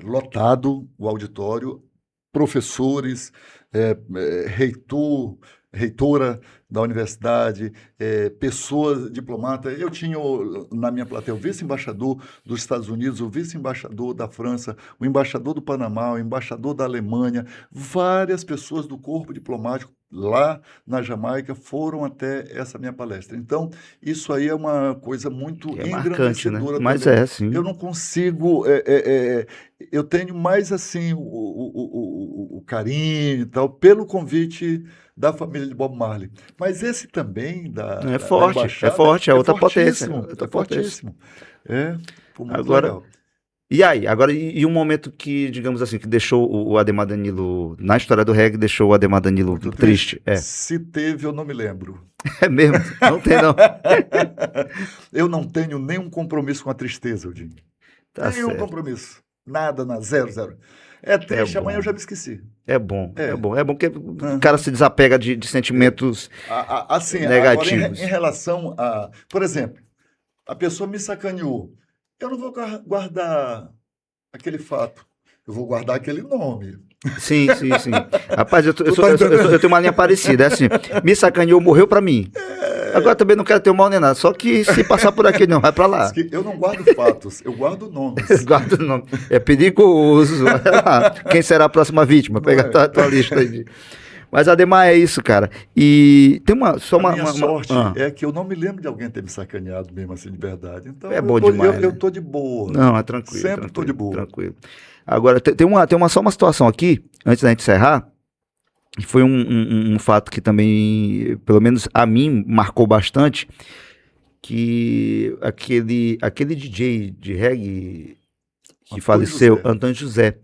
[SPEAKER 3] lotado o auditório, professores, reitora da universidade, pessoas, diplomatas. Eu tinha na minha plateia o vice-embaixador dos Estados Unidos, o vice-embaixador da França, o embaixador do Panamá, o embaixador da Alemanha, várias pessoas do corpo diplomático lá na Jamaica foram até essa minha palestra. Então, isso aí é uma coisa muito
[SPEAKER 1] É marcante, né?
[SPEAKER 3] engrandecedora
[SPEAKER 1] Mas
[SPEAKER 3] também.
[SPEAKER 1] é, sim.
[SPEAKER 3] Eu não consigo, eu tenho mais assim o carinho e tal pelo convite da família de Bob Marley. Mas esse também da
[SPEAKER 1] É forte,
[SPEAKER 3] embaixada
[SPEAKER 1] é forte, é outra potência.
[SPEAKER 3] fortíssimo,
[SPEAKER 1] Outra
[SPEAKER 3] é
[SPEAKER 1] potência.
[SPEAKER 3] fortíssimo. Foi muito
[SPEAKER 1] Agora,
[SPEAKER 3] legal.
[SPEAKER 1] e aí? Agora, e um momento que, digamos assim, que deixou o Ademar Danilo, na história do reggae, deixou o Ademar Danilo
[SPEAKER 3] Muito
[SPEAKER 1] triste. É.
[SPEAKER 3] Se teve, eu não me lembro.
[SPEAKER 1] É mesmo? Não tem, não.
[SPEAKER 3] Eu não tenho nenhum compromisso com a tristeza, Eudinho.
[SPEAKER 1] Tá
[SPEAKER 3] Nenhum
[SPEAKER 1] certo.
[SPEAKER 3] compromisso. Nada, zero, zero. É triste,
[SPEAKER 1] bom.
[SPEAKER 3] amanhã eu já me esqueci.
[SPEAKER 1] É bom,
[SPEAKER 3] É.
[SPEAKER 1] é bom. É bom que o cara se desapega de sentimentos
[SPEAKER 3] Assim,
[SPEAKER 1] negativos.
[SPEAKER 3] agora em relação a... Por exemplo, a pessoa me sacaneou. Eu não vou guardar aquele fato. Eu vou guardar aquele nome.
[SPEAKER 1] Sim, sim, sim. Rapaz, eu
[SPEAKER 3] tá entendendo?
[SPEAKER 1] tenho uma linha parecida. É assim, me sacaneou, morreu pra mim. Agora também não quero ter o mal nem nada. Só que se passar por aqui, não, vai pra lá.
[SPEAKER 3] Diz que eu não guardo fatos, eu guardo nomes.
[SPEAKER 1] Guarda o nome. É perigoso. Quem será a próxima vítima? Pega
[SPEAKER 3] Não é?
[SPEAKER 1] a tua lista aí. Mas Ademar, é isso, cara. E tem
[SPEAKER 3] A minha sorte é que eu não me lembro de alguém ter me sacaneado mesmo assim de verdade. Então
[SPEAKER 1] É bom demais,
[SPEAKER 3] eu
[SPEAKER 1] né?
[SPEAKER 3] tô de boa.
[SPEAKER 1] Não, é tranquilo.
[SPEAKER 3] Sempre tô de boa.
[SPEAKER 1] Tranquilo. Agora, só uma situação aqui, antes da gente encerrar, que foi um fato que também, pelo menos a mim, marcou bastante, que aquele DJ de reggae que
[SPEAKER 3] Antônio
[SPEAKER 1] faleceu,
[SPEAKER 3] José.
[SPEAKER 1] Antônio José.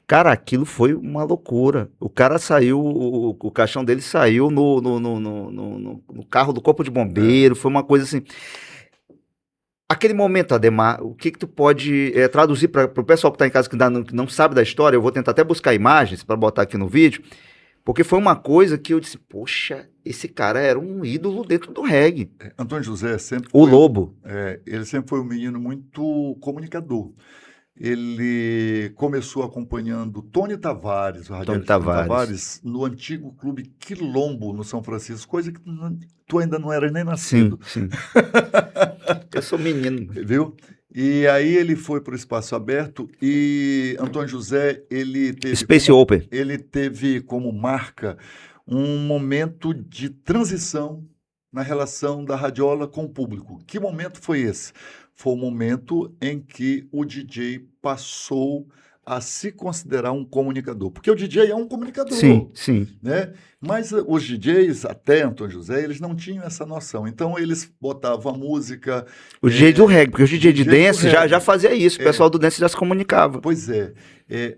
[SPEAKER 1] Cara, aquilo foi uma loucura. O cara saiu, o caixão dele saiu no carro do corpo de bombeiro, foi uma coisa assim. Aquele momento, Ademar, o que tu pode traduzir para o pessoal que está em casa que não sabe da história? Eu vou tentar até buscar imagens para botar aqui no vídeo, Porque foi uma coisa que eu disse, poxa, esse cara era um ídolo dentro do reggae.
[SPEAKER 3] Antônio José sempre
[SPEAKER 1] O Lobo.
[SPEAKER 3] ele sempre foi um menino muito comunicador. Ele começou acompanhando Tony Tavares, o radialista Tony
[SPEAKER 1] Tavares.
[SPEAKER 3] Tavares, no antigo clube Quilombo, no São Francisco, coisa que tu ainda não era nem nascido.
[SPEAKER 1] Sim. Eu sou menino.
[SPEAKER 3] Viu? E aí ele foi para o Espaço Aberto e Antônio José, ele teve como marca um momento de transição na relação da radiola com o público. Que momento foi esse? Foi o momento em que o DJ passou a se considerar um comunicador. Porque o DJ é um comunicador.
[SPEAKER 1] Sim.
[SPEAKER 3] Né? Mas os DJs, até Antônio José, eles não tinham essa noção. Então eles botavam a música...
[SPEAKER 1] O DJ do reggae, porque o DJ de dance já fazia isso. O pessoal do dance já se comunicava.
[SPEAKER 3] Pois é.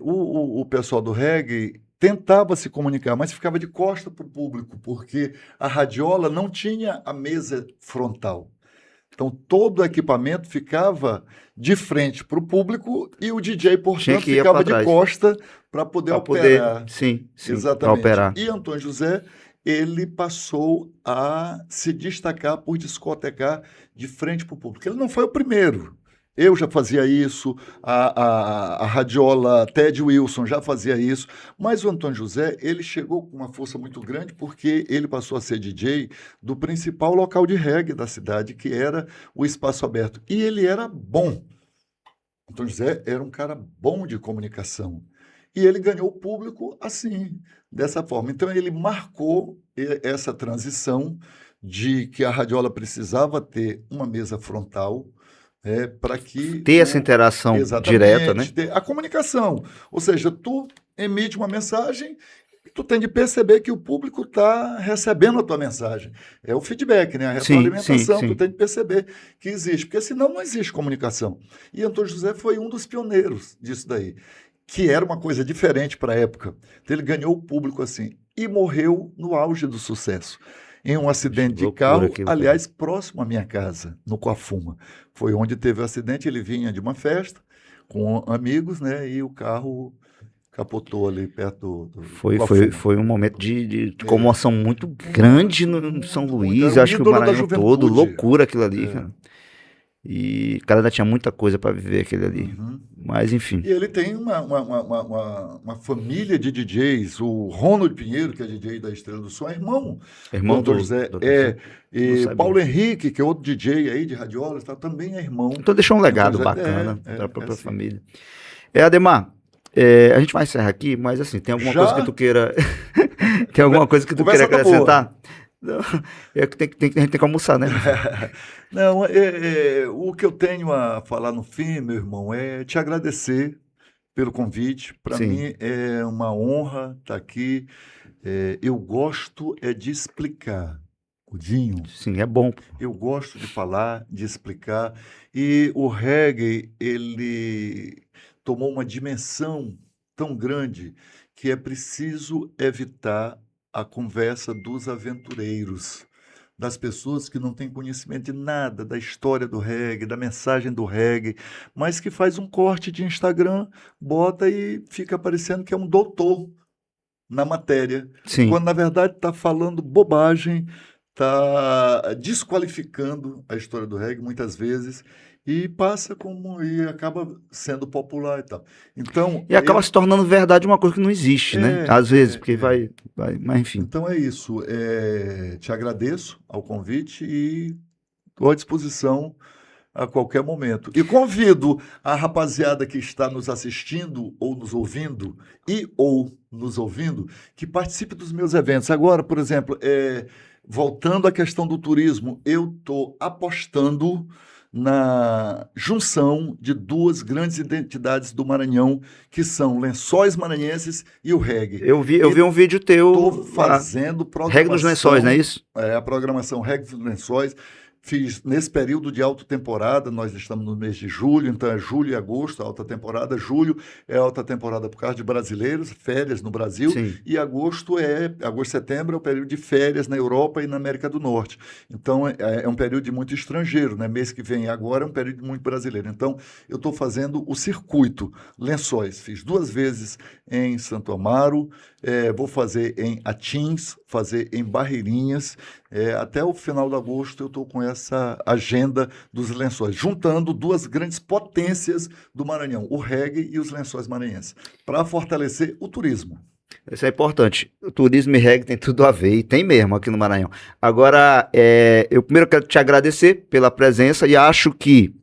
[SPEAKER 3] O pessoal do reggae tentava se comunicar, mas ficava de costa para o público, porque a radiola não tinha a mesa frontal. Então, todo o equipamento ficava de frente para o público e o DJ, portanto, ficava de costa para poder operar.
[SPEAKER 1] Sim,
[SPEAKER 3] exatamente.
[SPEAKER 1] Para operar.
[SPEAKER 3] E Antônio José, ele passou a se destacar por discotecar de frente para o público. Ele não foi o primeiro. Eu já fazia isso, a radiola Ted Wilson já fazia isso, mas o Antônio José, ele chegou com uma força muito grande porque ele passou a ser DJ do principal local de reggae da cidade, que era o Espaço Aberto. E ele era bom. Antônio José era um cara bom de comunicação. E ele ganhou o público assim, dessa forma. Então ele marcou essa transição de que a radiola precisava ter uma mesa frontal, para que...
[SPEAKER 1] Ter essa interação direta, né?
[SPEAKER 3] A comunicação. Ou seja, tu emite uma mensagem, tu tem de perceber que o público está recebendo a tua mensagem. É o feedback, né? A retroalimentação, tu tem de perceber que existe, porque senão não existe comunicação. E Antônio José foi um dos pioneiros disso daí, que era uma coisa diferente para a época. Então, ele ganhou o público assim e morreu no auge do sucesso. Em um acidente de carro, aliás, próximo à minha casa, no Coafuma. Foi onde teve o acidente, ele vinha de uma festa com amigos, né? E o carro capotou ali perto do
[SPEAKER 1] Foi um momento de comoção muito grande no São Luís, acho que o Maranhão todo, loucura aquilo ali, cara. E o cara ainda tinha muita coisa para viver aquele ali. Mas, enfim.
[SPEAKER 3] E ele tem uma família de DJs. O Ronald Pinheiro, que é DJ da Estrela do Som, é irmão do José. E Paulo Henrique, que é outro DJ aí de radiola, também é irmão.
[SPEAKER 1] Então deixou um legado bacana para a própria família. Ademar, a gente vai encerrar aqui, mas assim, tem alguma coisa que tu queira... tem alguma coisa que tu queira acrescentar? Não, a gente tem que almoçar, né?
[SPEAKER 3] Não, o que eu tenho a falar no fim, meu irmão, é te agradecer pelo convite. Para mim é uma honra estar aqui. Eu gosto de explicar, Dinho.
[SPEAKER 1] Sim, é bom.
[SPEAKER 3] Eu gosto de falar, de explicar. E o reggae, ele tomou uma dimensão tão grande que é preciso evitar a conversa dos aventureiros, das pessoas que não têm conhecimento de nada da história do reggae, da mensagem do reggae, mas que faz um corte de Instagram, bota e fica parecendo que é um doutor na matéria, quando na verdade está falando bobagem, está desqualificando a história do reggae muitas vezes, e passa e acaba sendo popular e tal. Então,
[SPEAKER 1] e acaba se tornando verdade uma coisa que não existe, né? Às vezes, porque vai, mas enfim.
[SPEAKER 3] Então é isso. Te agradeço ao convite e estou à disposição a qualquer momento. E convido a rapaziada que está nos assistindo ou nos ouvindo, que participe dos meus eventos. Agora, por exemplo, voltando à questão do turismo, eu estou apostando na junção de duas grandes identidades do Maranhão, que são Lençóis Maranhenses e o reggae.
[SPEAKER 1] Eu vi um vídeo teu.
[SPEAKER 3] Estou fazendo programação.
[SPEAKER 1] Reggae dos Lençóis, não é isso?
[SPEAKER 3] A programação Reggae dos Lençóis. Fiz nesse período de alta temporada, nós estamos no mês de julho, então é julho e agosto, alta temporada. Julho é alta temporada por causa de brasileiros, férias no Brasil,
[SPEAKER 1] Sim.
[SPEAKER 3] e agosto, setembro é o período de férias na Europa e na América do Norte. Então é um período de muito estrangeiro, né? Mês que vem agora é um período de muito brasileiro. Então eu estou fazendo o circuito Lençóis. Fiz 2 vezes em Santo Amaro, vou fazer em Atins, fazer em Barreirinhas. Até o final de agosto eu estou com essa agenda dos Lençóis, juntando 2 grandes potências do Maranhão, o reggae e os Lençóis maranhenses, para fortalecer o turismo.
[SPEAKER 1] Isso é importante. O turismo e reggae tem tudo a ver, e tem mesmo aqui no Maranhão. Agora, eu primeiro quero te agradecer pela presença e acho que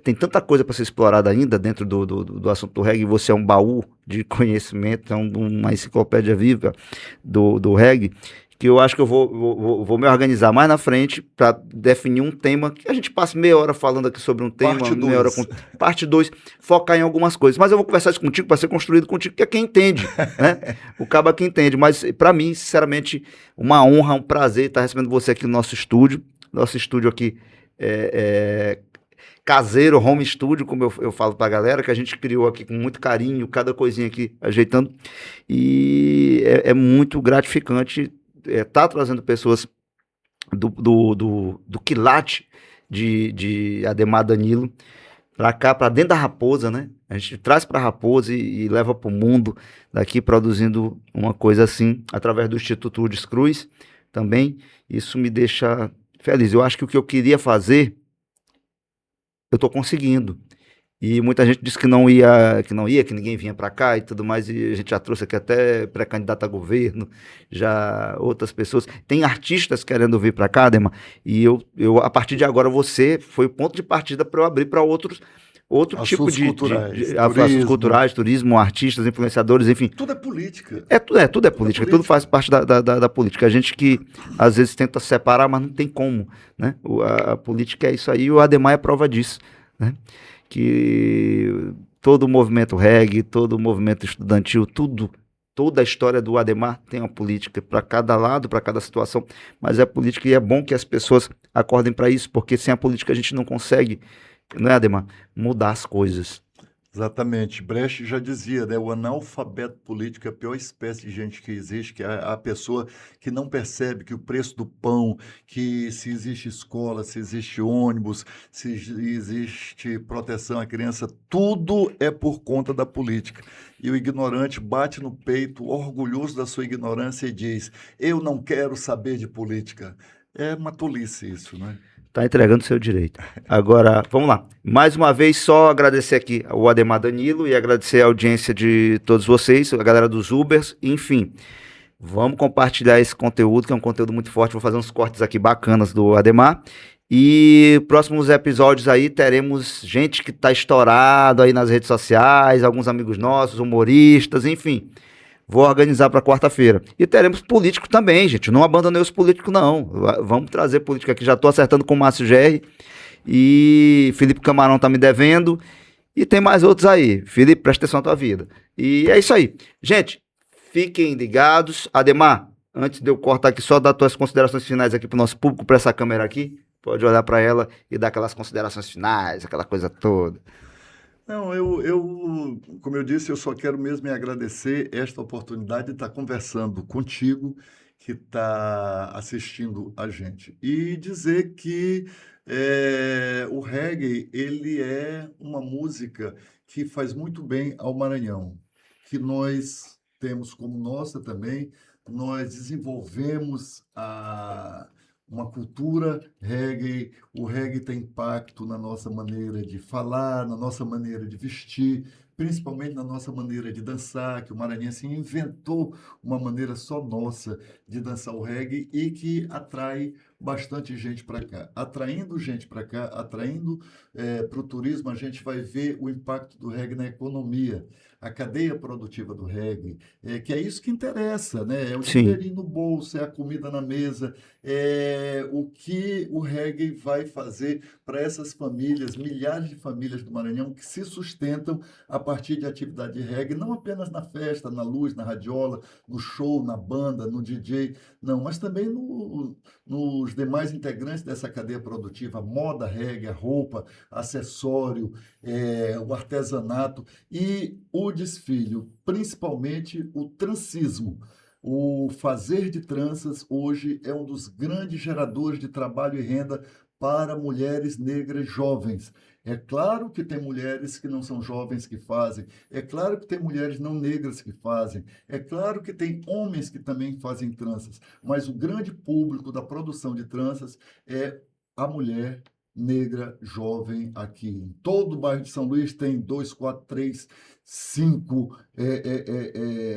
[SPEAKER 1] tem tanta coisa para ser explorada ainda dentro do assunto do reggae. Você é um baú de conhecimento, é uma enciclopédia viva do reggae, que eu acho que eu vou me organizar mais na frente para definir um tema, que a gente passe meia hora falando aqui sobre um tema,
[SPEAKER 3] Parte
[SPEAKER 1] meia hora
[SPEAKER 3] 2.
[SPEAKER 1] parte 2, focar em algumas coisas. Mas eu vou conversar isso contigo para ser construído contigo, que é quem entende, né? O cabo é quem entende. Mas para mim, sinceramente, uma honra, um prazer estar recebendo você aqui no nosso estúdio. Nosso estúdio aqui caseiro, home studio, como eu falo pra galera, que a gente criou aqui com muito carinho, cada coisinha aqui ajeitando. E é muito gratificante tá trazendo pessoas do quilate de Ademar Danilo para cá, para dentro da Raposa, né? A gente traz para a Raposa e leva para o mundo daqui, produzindo uma coisa assim, através do Instituto Urdes Cruz também. Isso me deixa feliz. Eu acho que o que eu queria fazer, eu estou conseguindo. E muita gente disse que não ia, que ninguém vinha para cá e tudo mais, e a gente já trouxe aqui até pré-candidato a governo, já outras pessoas. Tem artistas querendo vir para cá, Ademar, e eu, a partir de agora, você foi o ponto de partida para eu abrir para outro tipo
[SPEAKER 3] Assuntos
[SPEAKER 1] de
[SPEAKER 3] culturais,
[SPEAKER 1] assuntos
[SPEAKER 3] turismo.
[SPEAKER 1] culturais, turismo, artistas, influenciadores, enfim.
[SPEAKER 3] Tudo é política.
[SPEAKER 1] Tudo é política, tudo faz parte da política. A gente que às vezes tenta separar, mas não tem como, né? A política é isso aí, e o Ademar é prova disso, né? Que todo o movimento reggae, todo o movimento estudantil, toda a história do Ademar tem uma política para cada lado, para cada situação, mas é política e é bom que as pessoas acordem para isso, porque sem a política a gente não consegue, não é, Ademar, mudar as coisas.
[SPEAKER 3] Exatamente. Brecht já dizia, né? O analfabeto político é a pior espécie de gente que existe, que é a pessoa que não percebe que o preço do pão, que se existe escola, se existe ônibus, se existe proteção à criança, tudo é por conta da política. E o ignorante bate no peito, orgulhoso da sua ignorância, e diz: eu não quero saber de política. É uma tolice isso, né?
[SPEAKER 1] Tá entregando seu direito. Agora, vamos lá. Mais uma vez, só agradecer aqui ao Ademar Danilo e agradecer a audiência de todos vocês, a galera dos Ubers, enfim. Vamos compartilhar esse conteúdo, que é um conteúdo muito forte. Vou fazer uns cortes aqui bacanas do Ademar. E próximos episódios aí teremos gente que tá estourado aí nas redes sociais, alguns amigos nossos, humoristas, enfim. Vou organizar para quarta-feira. E teremos político também, gente. Não abandonei os políticos, não. Vamos trazer política aqui. Já estou acertando com o Márcio Gerri. E Felipe Camarão tá me devendo. E tem mais outros aí. Felipe, presta atenção na tua vida. E é isso aí. Gente, fiquem ligados. Ademar, antes de eu cortar aqui, só dar tuas considerações finais aqui para o nosso público, para essa câmera aqui. Pode olhar para ela e dar aquelas considerações finais, aquela coisa toda.
[SPEAKER 3] Não, como eu disse, eu só quero mesmo me agradecer esta oportunidade de estar conversando contigo, que está assistindo a gente, e dizer que o reggae, ele é uma música que faz muito bem ao Maranhão, que nós temos como nossa também. Nós desenvolvemos uma cultura reggae. O reggae tem impacto na nossa maneira de falar, na nossa maneira de vestir, principalmente na nossa maneira de dançar, que o maranhense inventou uma maneira só nossa de dançar o reggae e que atrai bastante gente para cá. Atraindo gente para cá, atraindo para o turismo, a gente vai ver o impacto do reggae na economia, a cadeia produtiva do reggae, que é isso que interessa, né? É o
[SPEAKER 1] Sim.
[SPEAKER 3] dinheirinho no bolso, é a comida na mesa, é o que o reggae vai fazer para essas famílias, milhares de famílias do Maranhão que se sustentam a partir de atividade de reggae, não apenas na festa, na luz, na radiola, no show, na banda, no DJ, não, mas também nos demais integrantes dessa cadeia produtiva, moda reggae, a roupa, acessório, o artesanato e o desfile, principalmente o transismo. O fazer de tranças hoje é um dos grandes geradores de trabalho e renda para mulheres negras jovens. É claro que tem mulheres que não são jovens que fazem, é claro que tem mulheres não negras que fazem, é claro que tem homens que também fazem tranças, mas o grande público da produção de tranças é a mulher negra jovem aqui. Em todo o bairro de São Luís tem 2, 4, 3, 5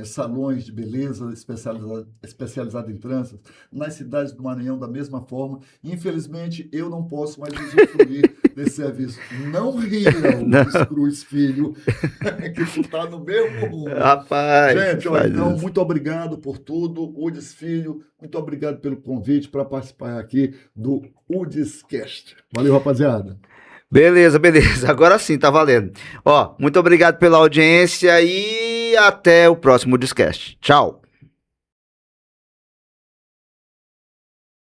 [SPEAKER 3] salões de beleza especializados em tranças. Nas cidades do Maranhão, da mesma forma. Infelizmente, eu não posso mais usufruir desse serviço. Não ria, Luiz Cruz Filho, que tu tá no mesmo rumo.
[SPEAKER 1] Rapaz,
[SPEAKER 3] Gente, ó,
[SPEAKER 1] faz
[SPEAKER 3] então,
[SPEAKER 1] isso.
[SPEAKER 3] muito obrigado por tudo. Udes Filho, muito obrigado pelo convite para participar aqui do Udescast. Valeu, rapaziada.
[SPEAKER 1] Beleza, beleza. Agora sim, tá valendo. Ó, muito obrigado pela audiência e até o próximo Discast. Tchau.